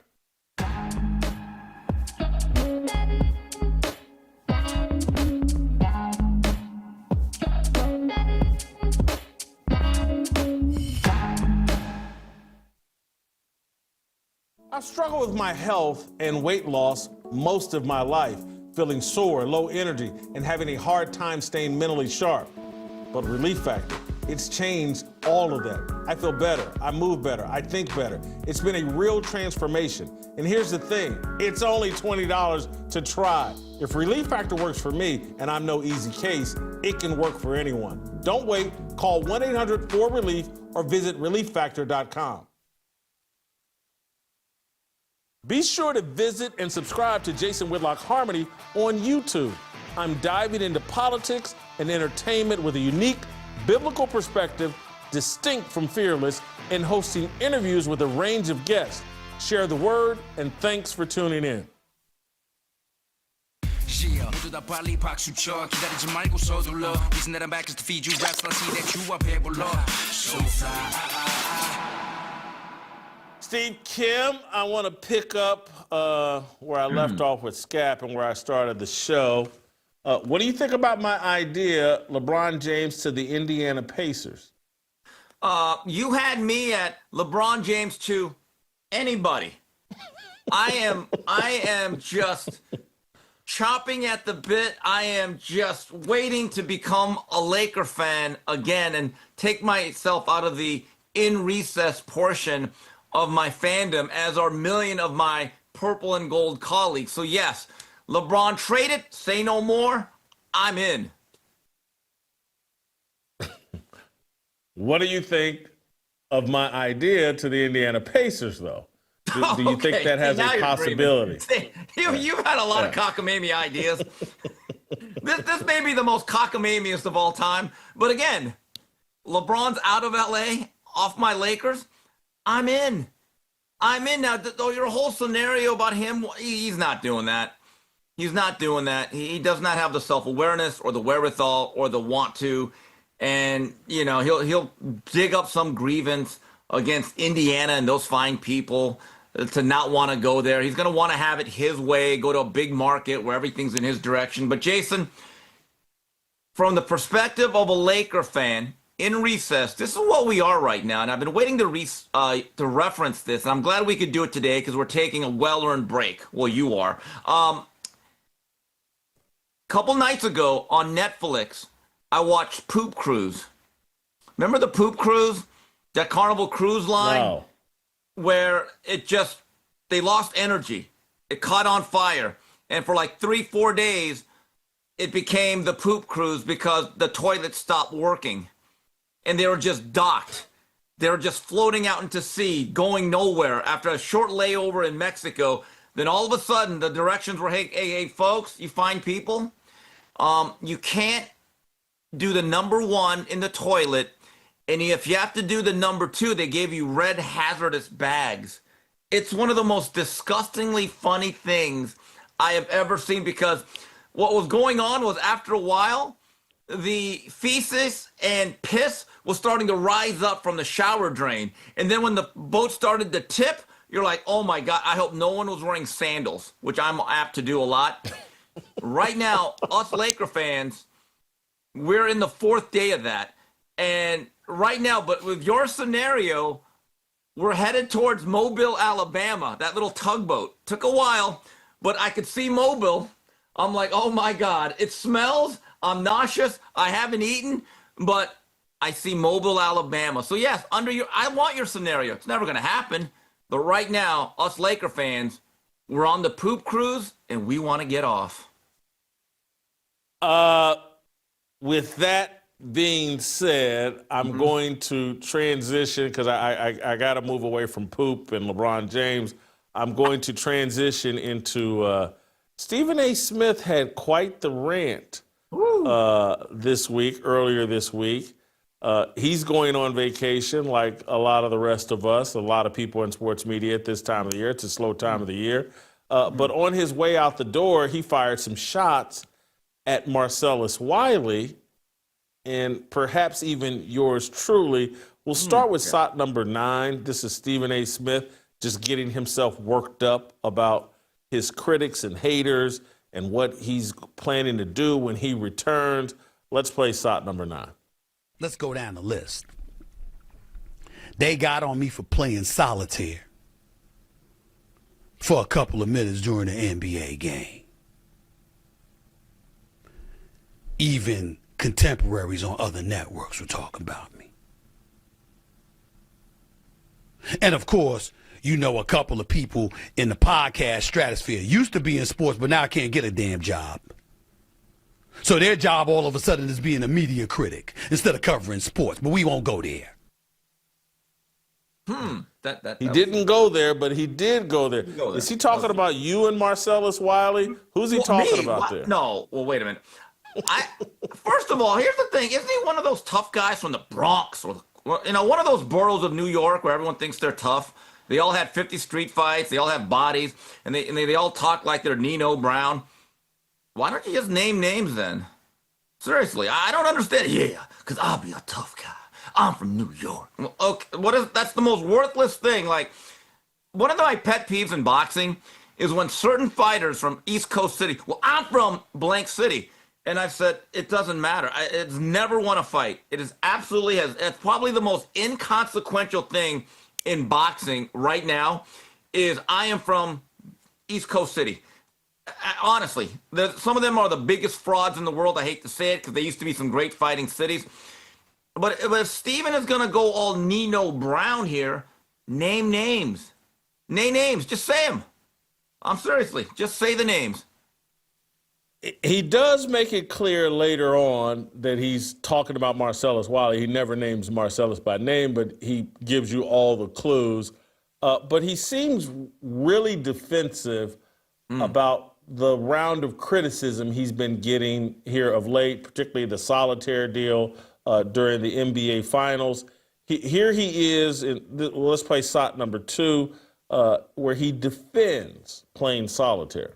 S1: I've struggled with my health and weight loss most of my life, feeling sore, low energy, and having a hard time staying mentally sharp. But Relief Factor, it's changed all of that. I feel better, I move better, I think better. It's been a real transformation. And here's the thing, it's only $20 to try. If Relief Factor works for me, and I'm no easy case, it can work for anyone. Don't wait, call 1-800-4RELIEF or visit relieffactor.com. Be sure to visit and subscribe to Jason Whitlock Harmony on YouTube. I'm diving into politics and and entertainment with a unique biblical perspective, distinct from Fearless, and hosting interviews with a range of guests. Share the word, and thanks for tuning in.
S4: 모두 다 빨리 박수 쳐 기다리지 말고 서둘러 reason that I'm back is to feed you raps I see that you up here below so fly.
S1: Steve Kim, I want to pick up where I left off with Skap and where I started the show. What do you think about my idea, LeBron James to the Indiana Pacers?
S5: You had me at LeBron James to anybody. I am just chopping at the bit. I am just waiting to become a Laker fan again and take myself out of the in recess portion of my fandom, as are million of my purple and gold colleagues. So yes, LeBron traded, say no more, I'm in.
S1: What do you think of my idea to the Indiana Pacers, though? Do you think that has a possibility?
S5: You've had a lot of cockamamie ideas. This may be the most cockamamiest of all time. But again, LeBron's out of LA, off my Lakers. I'm in. I'm in now. Though your whole scenario about him, he's not doing that. He's not doing that. He does not have the self-awareness or the wherewithal or the want to. And, you know, he'll dig up some grievance against Indiana and those fine people to not want to go there. He's going to want to have it his way, go to a big market where everything's in his direction. But Jason, from the perspective of a Laker fan in recess, this is what we are right now. And I've been waiting to reference this. And I'm glad we could do it today because we're taking a well-earned break. Well, you are. Couple nights ago on Netflix, I watched Poop Cruise. Remember the Poop Cruise? That Carnival Cruise Line?
S1: No.
S5: Where they lost energy. It caught on fire. And for like 3-4 days, it became the Poop Cruise because the toilet stopped working. And they were just docked. They were just floating out into sea, going nowhere. After a short layover in Mexico, then all of a sudden the directions were, hey, folks, you fine people, you can't do the number one in the toilet. And if you have to do the number two, they gave you red hazardous bags. It's one of the most disgustingly funny things I have ever seen, because what was going on was after a while, the feces and piss was starting to rise up from the shower drain. And then when the boat started to tip, you're like, oh my God, I hope no one was wearing sandals, which I'm apt to do a lot. Right now, us Laker fans, we're in the 4th day of that. And right now, but with your scenario, we're headed towards Mobile, Alabama. That little tugboat took a while, but I could see Mobile. I'm like, oh my God, it smells. I'm nauseous. I haven't eaten, but I see Mobile, Alabama. So yes, I want your scenario. It's never going to happen. But right now, us Laker fans, we're on the Poop Cruise and we want to get off.
S1: With that being said, I'm going to transition because I got to move away from Poop and LeBron James. I'm going to transition into Stephen A. Smith had quite the rant earlier this week. He's going on vacation like a lot of the rest of us, a lot of people in sports media at this time of the year. It's a slow time of the year. But on his way out the door, he fired some shots at Marcellus Wiley, and perhaps even yours truly. We'll start with shot number 9. This is Stephen A. Smith just getting himself worked up about his critics and haters and what he's planning to do when he returns. Let's play shot number 9.
S6: Let's go down the list. They got on me for playing solitaire for a couple of minutes during the NBA game. Even contemporaries on other networks were talking about me. And of course, you know, a couple of people in the podcast stratosphere used to be in sports, but now can't get a damn job. So their job all of a sudden is being a media critic instead of covering sports, but we won't go there.
S1: He didn't go there, but he did go there. Is he talking about you and Marcellus Wiley? Who's he talking about there?
S5: No, well, wait a minute. First of all, here's the thing. Isn't he one of those tough guys from the Bronx or one of those boroughs of New York where everyone thinks they're tough? They all had 50 street fights. They all have bodies, and they all talk like they're Nino Brown. Why don't you just name names then? Seriously, I don't understand. Yeah, because I'll be a tough guy. I'm from New York. Okay, that's the most worthless thing. Like, one of my pet peeves in boxing is when certain fighters from East Coast City, well, I'm from blank city. And I've said, it doesn't matter. It's never won a fight. It is absolutely it's probably the most inconsequential thing in boxing right now is I am from East Coast City. Honestly, some of them are the biggest frauds in the world. I hate to say it because they used to be some great fighting cities. But if Steven is going to go all Nino Brown here, name names. Name names. Just say them. I'm seriously. Just say the names.
S1: He does make it clear later on that he's talking about Marcellus Wiley. He never names Marcellus by name, but he gives you all the clues. But he seems really defensive about the round of criticism he's been getting here of late, particularly the solitaire deal during the NBA Finals. Here he is, let's play shot number 2, where he defends playing solitaire.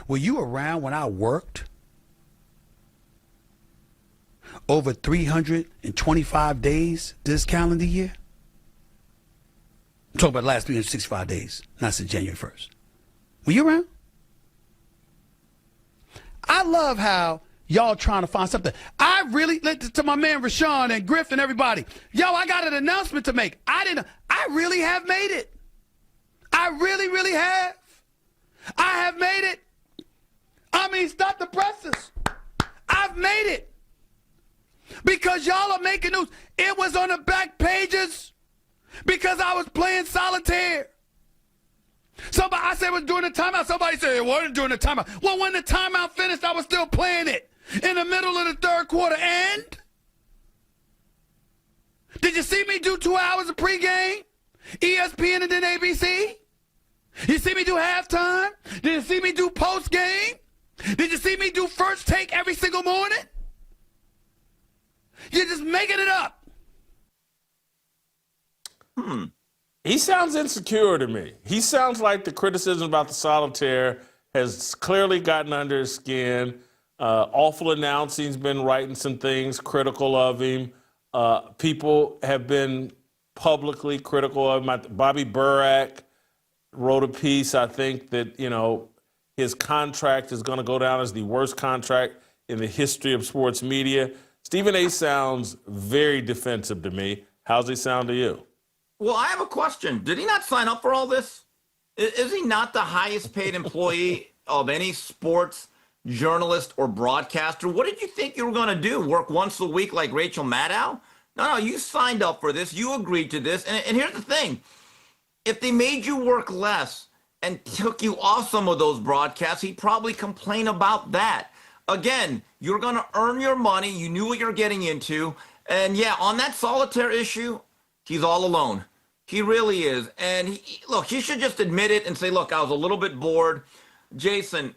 S6: Were you around when I worked over 325 days this calendar year? I'm talking about the last 365 days, not since January 1st. Were you around? I love how y'all trying to find something. I really, to my man Rashawn and Griff and everybody, yo, I got an announcement to make. I really have made it. I really, really have. I have made it. I mean, stop the presses. I've made it. Because y'all are making news. It was on the back pages because I was playing solitaire. Somebody, I said it was during the timeout. Somebody said it wasn't during the timeout. Well, when the timeout finished, I was still playing it in the middle of the third quarter. And did you see me do 2 hours of pregame? ESPN and then ABC? You see me do halftime? Did you see me do postgame? Did you see me do first take every single morning? You're just making it up.
S1: He sounds insecure to me. He sounds like the criticism about the solitaire has clearly gotten under his skin. Awful announcing's been writing some things critical of him. People have been publicly critical of him. Bobby Burack wrote a piece, I think, that, his contract is going to go down as the worst contract in the history of sports media. Stephen A. sounds very defensive to me. How's he sound to you?
S5: Well, I have a question. Did he not sign up for all this? Is he not the highest paid employee of any sports journalist or broadcaster? What did you think you were going to do? Work once a week like Rachel Maddow? No, you signed up for this. You agreed to this. And here's the thing. If they made you work less and took you off some of those broadcasts, he'd probably complain about that. Again, you're going to earn your money. You knew what you're getting into. And yeah, on that solitaire issue, he's all alone. He really is. And he should just admit it and say, look, I was a little bit bored. Jason,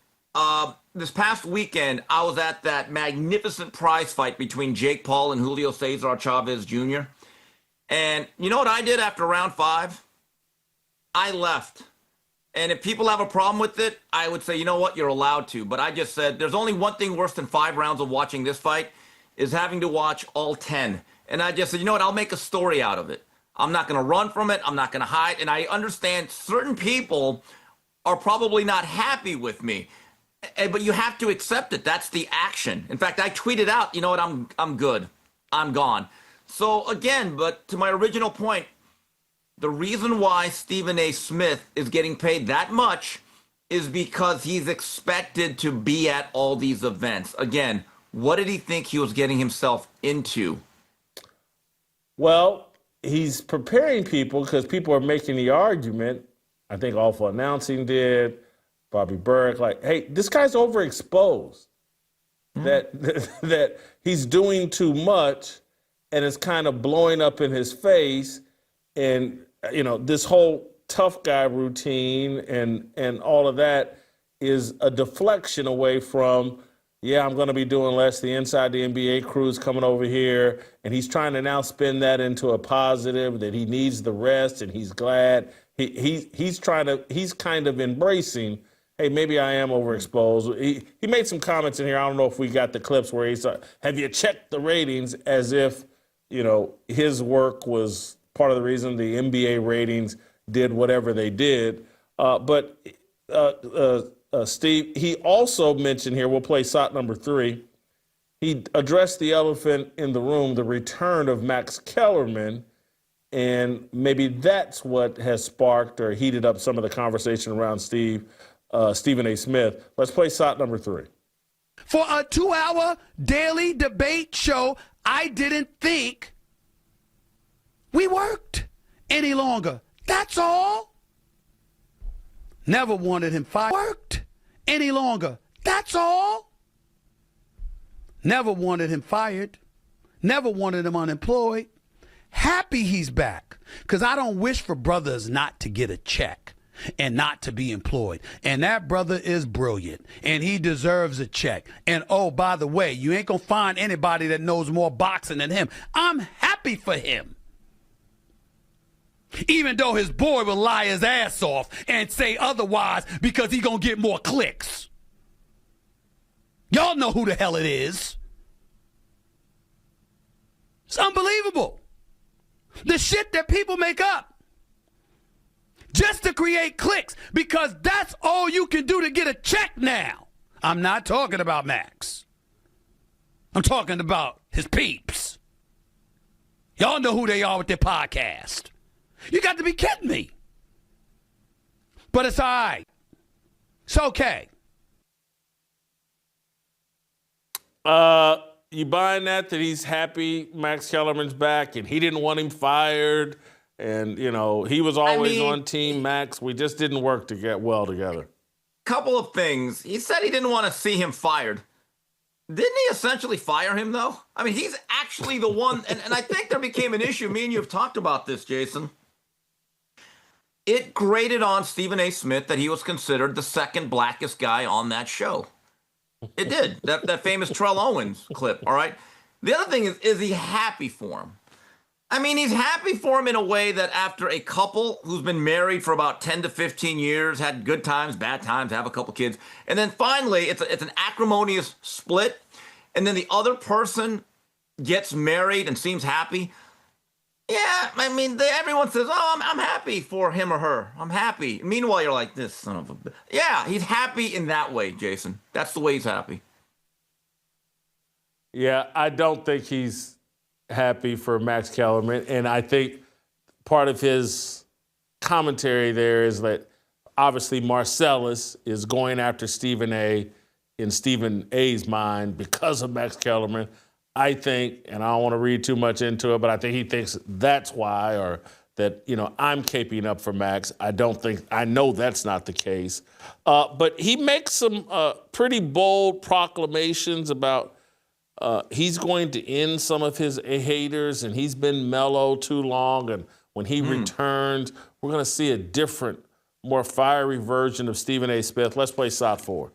S5: this past weekend, I was at that magnificent prize fight between Jake Paul and Julio Cesar Chavez Jr. And you know what I did after round 5? I left. And if people have a problem with it, I would say, you know what, you're allowed to. But I just said, there's only one thing worse than 5 rounds of watching this fight is having to watch all 10. And I just said, you know what, I'll make a story out of it. I'm not going to run from it. I'm not going to hide. And I understand certain people are probably not happy with me. But you have to accept it. That's the action. In fact, I tweeted out, you know what, I'm good. I'm gone. So again, but to my original point, the reason why Stephen A. Smith is getting paid that much is because he's expected to be at all these events. Again, what did he think he was getting himself into?
S1: Well, he's preparing people because people are making the argument. I think Awful Announcing did, Bobby Burke, like, hey, this guy's overexposed. That he's doing too much and it's kind of blowing up in his face. And, this whole tough guy routine and all of that is a deflection away from yeah, I'm going to be doing less. The Inside the NBA crew's coming over here, and he's trying to now spin that into a positive, that he needs the rest, and he's glad. He's kind of embracing, hey, maybe I am overexposed. He made some comments in here. I don't know if we got the clips where he's, have you checked the ratings, as if, his work was part of the reason the NBA ratings did whatever they did. But Steve, he also mentioned here, we'll play shot number 3. He addressed the elephant in the room, the return of Max Kellerman, and maybe that's what has sparked or heated up some of the conversation around Stephen A. Smith. Let's play shot number 3.
S6: For a 2-hour daily debate show, I didn't think we worked any longer. That's all. Never wanted him fired. Worked any longer. That's all. Never wanted him fired. Never wanted him unemployed. Happy he's back. Because I don't wish for brothers not to get a check and not to be employed. And that brother is brilliant. And he deserves a check. And oh, by the way, you ain't going to find anybody that knows more boxing than him. I'm happy for him. Even though his boy will lie his ass off and say otherwise because he going to get more clicks. Y'all know who the hell it is. It's unbelievable. The shit that people make up just to create clicks, because that's all you can do to get a check now. I'm not talking about Max. I'm talking about his peeps. Y'all know who they are with their podcast. You got to be kidding me. But it's all right. It's okay.
S1: You buying that he's happy Max Kellerman's back and he didn't want him fired, and he was always on Team Max. We just didn't work to get well together.
S5: Couple of things. He said he didn't want to see him fired. Didn't he essentially fire him, though? I mean, he's actually the one, and I think there became an issue. Me and you have talked about this, Jason. It grated on Stephen A. Smith that he was considered the second blackest guy on that show. It did. That famous Terrell Owens clip, all right? The other thing is he happy for him? I mean, he's happy for him in a way that after a couple who's been married for about 10 to 15 years, had good times, bad times, have a couple kids, and then finally it's an acrimonious split, and then the other person gets married and seems happy. Yeah, I mean, everyone says, oh, I'm happy for him or her. I'm happy. Meanwhile, you're like, this son of a... Yeah, he's happy in that way, Jason. That's the way he's happy.
S1: Yeah, I don't think he's happy for Max Kellerman. And I think part of his commentary there is that obviously Marcellus is going after Stephen A. in Stephen A.'s mind because of Max Kellerman. I think, and I don't want to read too much into it, but I think he thinks that's why, or that, I'm caping up for Max. I know that's not the case. But he makes some pretty bold proclamations about he's going to end some of his haters, and he's been mellow too long. And when he returns, we're going to see a different, more fiery version of Stephen A. Smith. Let's play shot 4.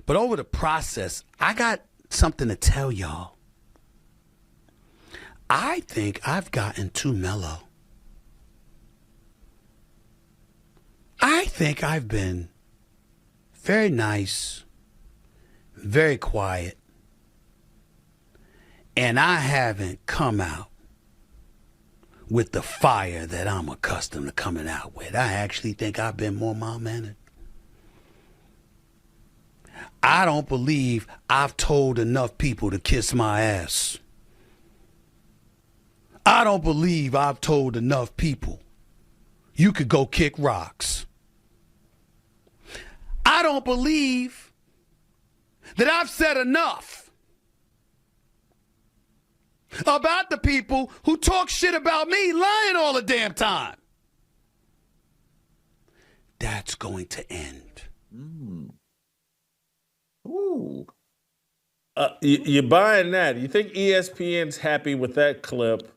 S6: But over the process, I got something to tell y'all. I think I've gotten too mellow. I think I've been very nice, very quiet, and I haven't come out with the fire that I'm accustomed to coming out with. I actually think I've been more mild-mannered. I don't believe I've told enough people to kiss my ass. I don't believe I've told enough people you could go kick rocks. I don't believe that I've said enough about the people who talk shit about me lying all the damn time. That's going to end.
S5: Ooh.
S1: You buying that? You think ESPN's happy with that clip?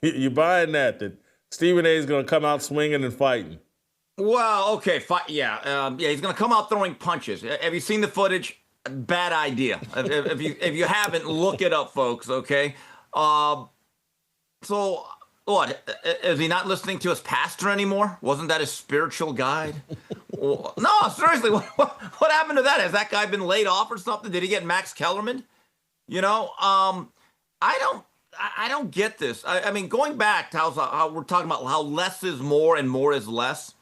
S1: You buying that Stephen A. is going to come out swinging and fighting?
S5: Well, okay, yeah, he's going to come out throwing punches. Have you seen the footage? Bad idea. If you haven't, look it up, folks. Okay. So what? Is he not listening to his pastor anymore? Wasn't that his spiritual guide? No, seriously, what happened to that? Has that guy been laid off or something? Did he get Max Kellerman? You know, I don't get this. I mean, going back to how we're talking about how less is more and more is less.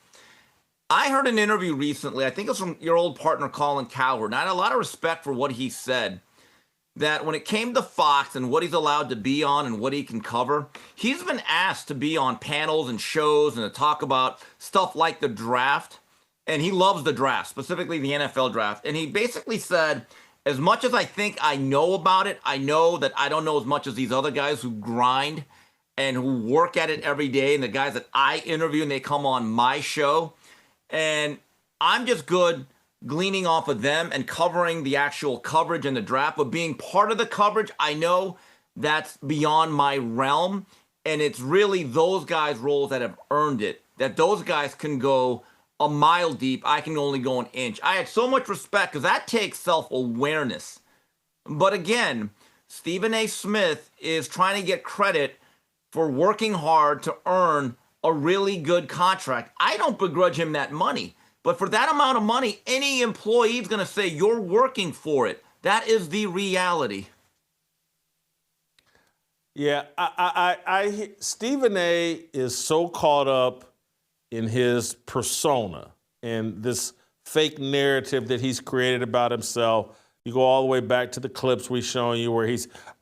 S5: I heard an interview recently, I think it was from your old partner, Colin Cowherd, and I had a lot of respect for what he said, that when it came to Fox and what he's allowed to be on and what he can cover, he's been asked to be on panels and shows and to talk about stuff like the draft, and he loves the draft, specifically the NFL draft, and he basically said, as much as I think I know about it, I know that I don't know as much as these other guys who grind and who work at it every day, and the guys that I interview and they come on my show. And I'm just good gleaning off of them and covering the actual coverage and the draft. But being part of the coverage, I know that's beyond my realm. And it's really those guys' roles that have earned it. That those guys can go a mile deep. I can only go an inch. I had so much respect because that takes self-awareness. But again, Stephen A. Smith is trying to get credit for working hard to earn a really good contract. I don't begrudge him that money, but for that amount of money, any employee is going to say you're working for it. That is the reality.
S1: Yeah, Stephen A. is so caught up in his persona and this fake narrative that he's created about himself. You go all the way back to the clips we've shown you where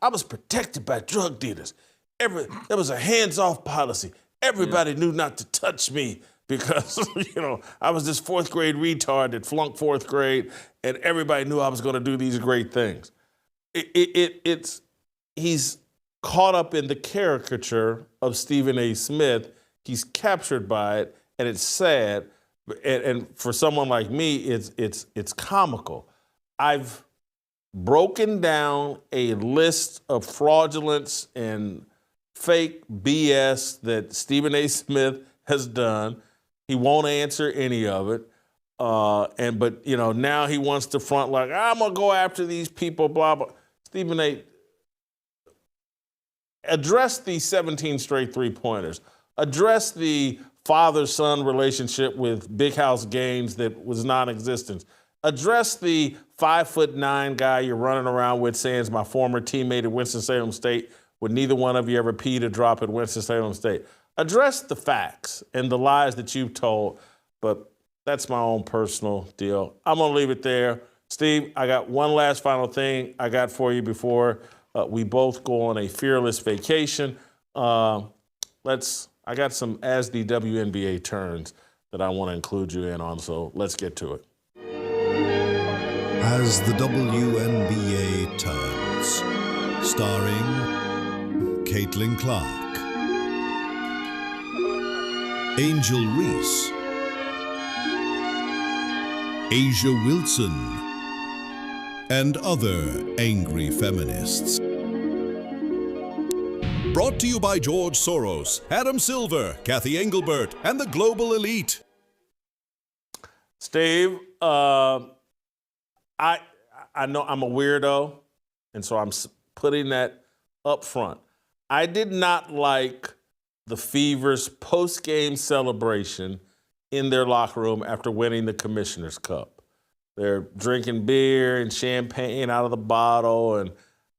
S1: I was protected by drug dealers. There was a hands-off policy. Everybody knew not to touch me because, I was this fourth grade retard that flunked fourth grade, and everybody knew I was going to do these great things. He's caught up in the caricature of Stephen A. Smith. He's captured by it, and it's sad. And for someone like me, it's comical. I've broken down a list of fraudulence and fake BS that Stephen A. Smith has done. He won't answer any of it. But now he wants to front like, I'm going to go after these people, blah, blah. Stephen A., address the 17 straight three-pointers. Address the father-son relationship with Big House Gaines that was non-existent. Address the 5'9" guy you're running around with saying is my former teammate at Winston-Salem State, would neither one of you ever pee to drop at Winston-Salem State. Address the facts and the lies that you've told, but that's my own personal deal. I'm going to leave it there. Steve, I got one last final thing I got for you before we both go on a fearless vacation. I got some As the WNBA turns that I want to include you in on, so let's get to it.
S7: As the WNBA turns, starring Caitlin Clark, Angel Reese, Asia Wilson, and other angry feminists. Brought to you by George Soros, Adam Silver, Kathy Engelbert, and the Global Elite.
S1: Steve, I know I'm a weirdo, and so I'm putting that up front. I did not like the Fever's post-game celebration in their locker room after winning the Commissioner's Cup. They're drinking beer and champagne out of the bottle and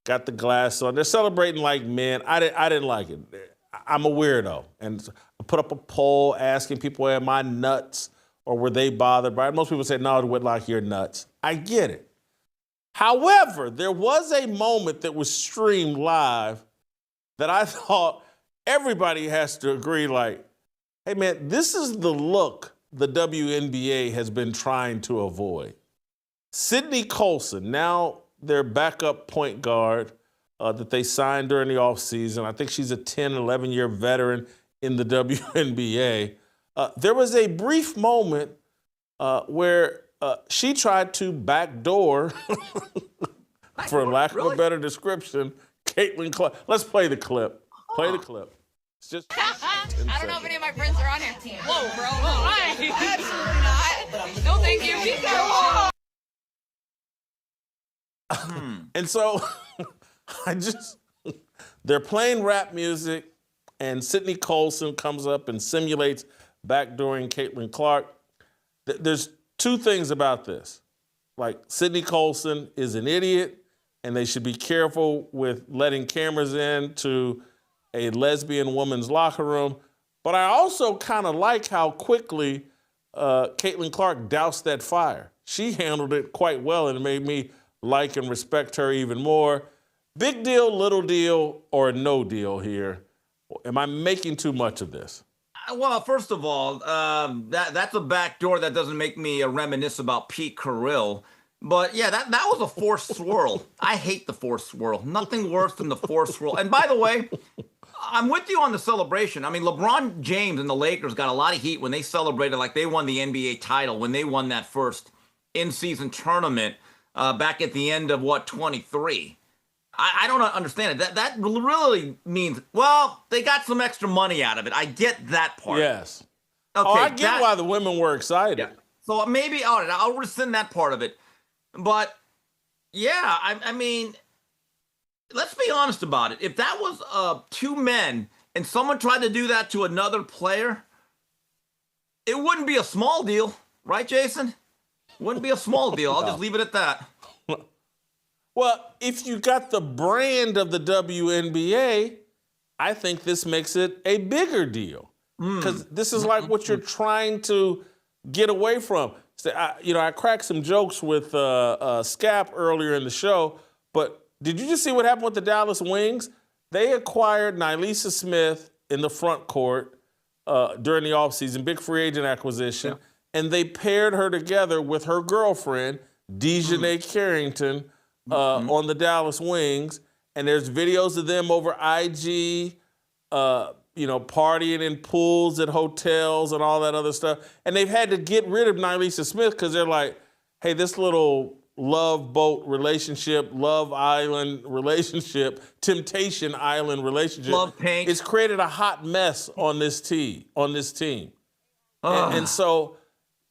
S1: got the glass on. They're celebrating like men. I didn't like it. I'm a weirdo. And I put up a poll asking people, am I nuts or were they bothered by it? Most people say, no, Whitlock, you're nuts. I get it. However, there was a moment that was streamed live that I thought everybody has to agree, like, hey, man, this is the look the WNBA has been trying to avoid. Sydney Colson, now their backup point guard that they signed during the offseason. I think she's a 10, 11-year veteran in the WNBA. There was a brief moment where she tried to backdoor, for lack of a better description, Caitlin Clark. Let's play the clip. Play the clip. It's just, and
S8: I don't know if any of my friends are on here. Whoa, bro. Why? Absolutely not. No, thank you.
S1: And so they're playing rap music, and Sydney Colson comes up and simulates backdooring Caitlin Clark. There's two things about this. Like, Sydney Colson is an idiot, and they should be careful with letting cameras into a lesbian woman's locker room. But I also kind of like how quickly Caitlin Clark doused that fire. She handled it quite well, and it made me like and respect her even more. Big deal, little deal, or no deal here? Am I making too much of this?
S5: Well, first of all, that's a backdoor that doesn't make me reminisce about Pete Carrillo. But yeah, that was a forced swirl. I hate the forced swirl. Nothing worse than the forced swirl. And by the way, I'm with you on the celebration. I mean, LeBron James and the Lakers got a lot of heat when they celebrated like they won the NBA title, when they won that first in-season tournament back at the end of, 23. I don't understand it. That really means, well, they got some extra money out of it. I get that part.
S1: Yes.
S5: Okay,
S1: I get why the women were excited.
S5: Yeah. So maybe, all right, I'll rescind that part of it. But, yeah, I mean, let's be honest about it. If that was two men and someone tried to do that to another player, it wouldn't be a small deal. Right, Jason? Wouldn't be a small deal. I'll just leave it at that.
S1: Well, if you got the brand of the WNBA, I think this makes it a bigger deal. Because this is like what you're trying to get away from. So, I cracked some jokes with Skap earlier in the show, but did you just see what happened with the Dallas Wings? They acquired Nylisa Smith in the front court during the offseason, big free agent acquisition, and they paired her together with her girlfriend, Dejanay Carrington, on the Dallas Wings, and there's videos of them over IG, partying in pools at hotels and all that other stuff. And they've had to get rid of Nylisa Smith because they're like, hey, this little love boat relationship, Love Island relationship, Temptation Island relationship,
S5: love paint.
S1: It's created a hot mess on this team. And so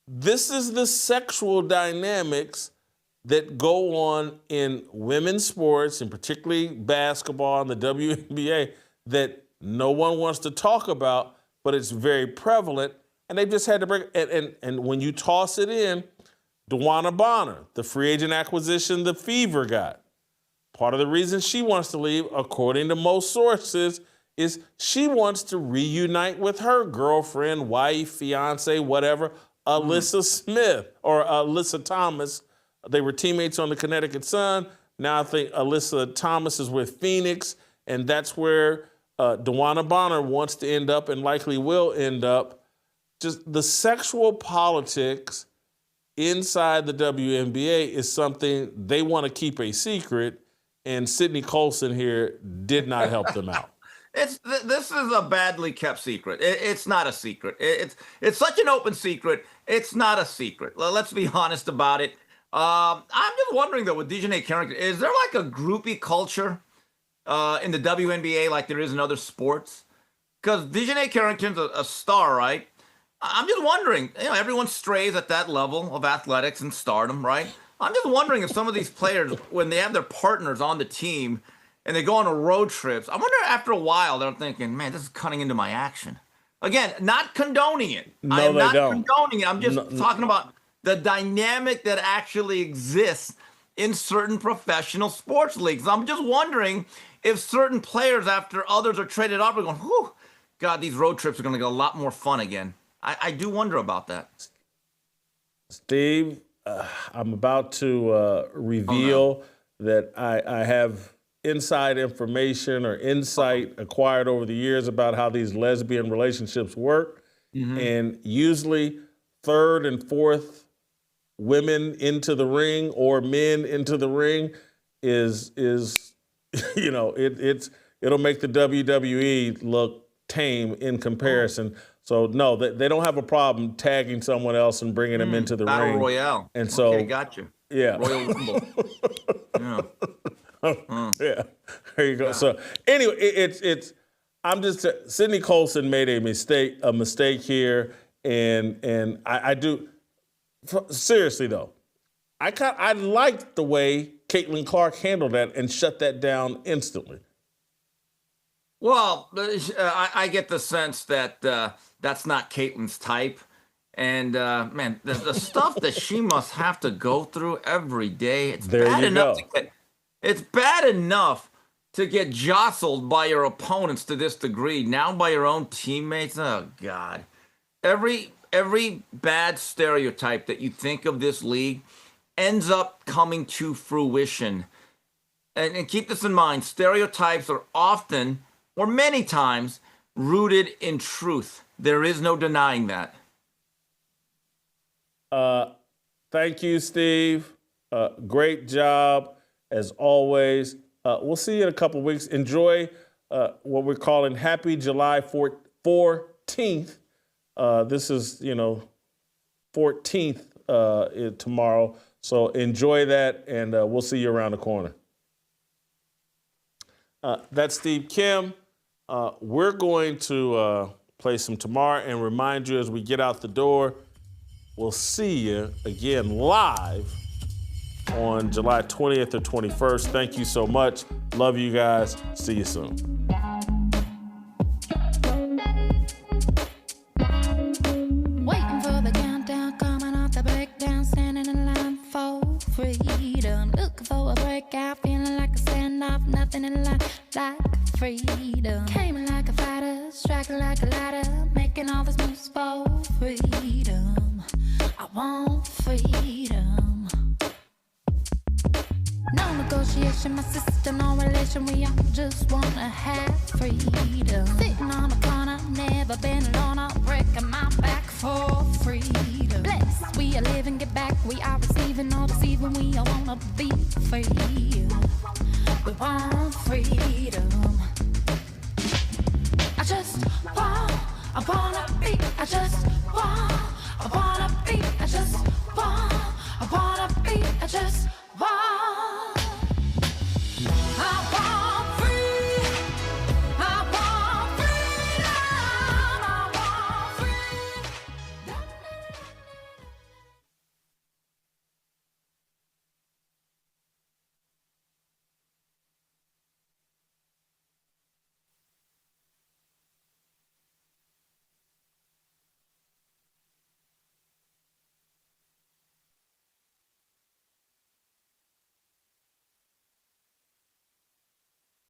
S1: this is the sexual dynamics that go on in women's sports, and particularly basketball and the WNBA, that no one wants to talk about, but it's very prevalent. And they've just had to bring and when you toss it in, DeWanna Bonner, the free agent acquisition the Fever got. Part of the reason she wants to leave, according to most sources, is she wants to reunite with her girlfriend, wife, fiance, whatever, Alyssa Smith or Alyssa Thomas. They were teammates on the Connecticut Sun. Now I think Alyssa Thomas is with Phoenix, and that's where DeWanna Bonner wants to end up and likely will end up. Just the sexual politics inside the WNBA is something they want to keep a secret, and Sydney Colson here did not help them out.
S5: This is a badly kept secret. It's not a secret. It's such an open secret. It's not a secret. Let's be honest about it. I'm just wondering, though, with Dejanay Carrington, is there like a groupie culture in the WNBA like there is in other sports? Because Dejanay Carrington's a star, right? I'm just wondering, everyone strays at that level of athletics and stardom, right? I'm just wondering if some of these players, when they have their partners on the team and they go on a road trips, I wonder after a while they're thinking, man, this is cutting into my action. Again, not condoning it. I am not condoning it. I'm just talking about the dynamic that actually exists in certain professional sports leagues. I'm just wondering if certain players, after others are traded off, are going, whew, God, these road trips are going to get a lot more fun again. I do wonder about that.
S1: Steve, I'm about to reveal that I have inside information or insight acquired over the years about how these lesbian relationships work. And usually third and fourth women into the ring or men into the ring is it'll make the WWE look tame in comparison. So no, they don't have a problem tagging someone else and bringing them into the
S5: Battle
S1: ring.
S5: Royale.
S1: And so,
S5: okay, got you.
S1: Yeah.
S5: Royal Rumble. Yeah.
S1: Yeah. There you go. So anyway, it's I'm just Sydney Colson made a mistake here, and I do seriously though. I liked the way Caitlin Clark handled that and shut that down instantly.
S5: Well, I get the sense that that's not Caitlin's type. And, man, the stuff that she must have to go through every day, it's bad enough to get jostled by your opponents to this degree, now by your own teammates. Oh, God. Every bad stereotype that you think of this league ends up coming to fruition. And keep this in mind, stereotypes are often, or many times, rooted in truth. There is no denying that.
S1: Thank you, Steve. Great job, as always. We'll see you in a couple weeks. Enjoy what we're calling Happy July 14th. This is, 14th tomorrow. So enjoy that, and we'll see you around the corner. That's Steve Kim. We're going to play some tomorrow and remind you as we get out the door, we'll see you again live on July 20th or 21st. Thank you so much. Love you guys. See you soon.
S9: Waiting for the countdown, coming off the breakdown, standing in line for freedom. Looking for a breakout, feeling like a standoff, nothing in life like freedom. Came like a fighter, striking like a ladder, making all these moves for freedom. I want freedom. No negotiation, my sister, no relation. We all just wanna have freedom. Sitting on a corner, never been alone. I'm breaking my back for freedom. Blessed, we are living, get back. We are receiving, all deceiving. We all wanna be free. We want freedom. I wanna be. I wanna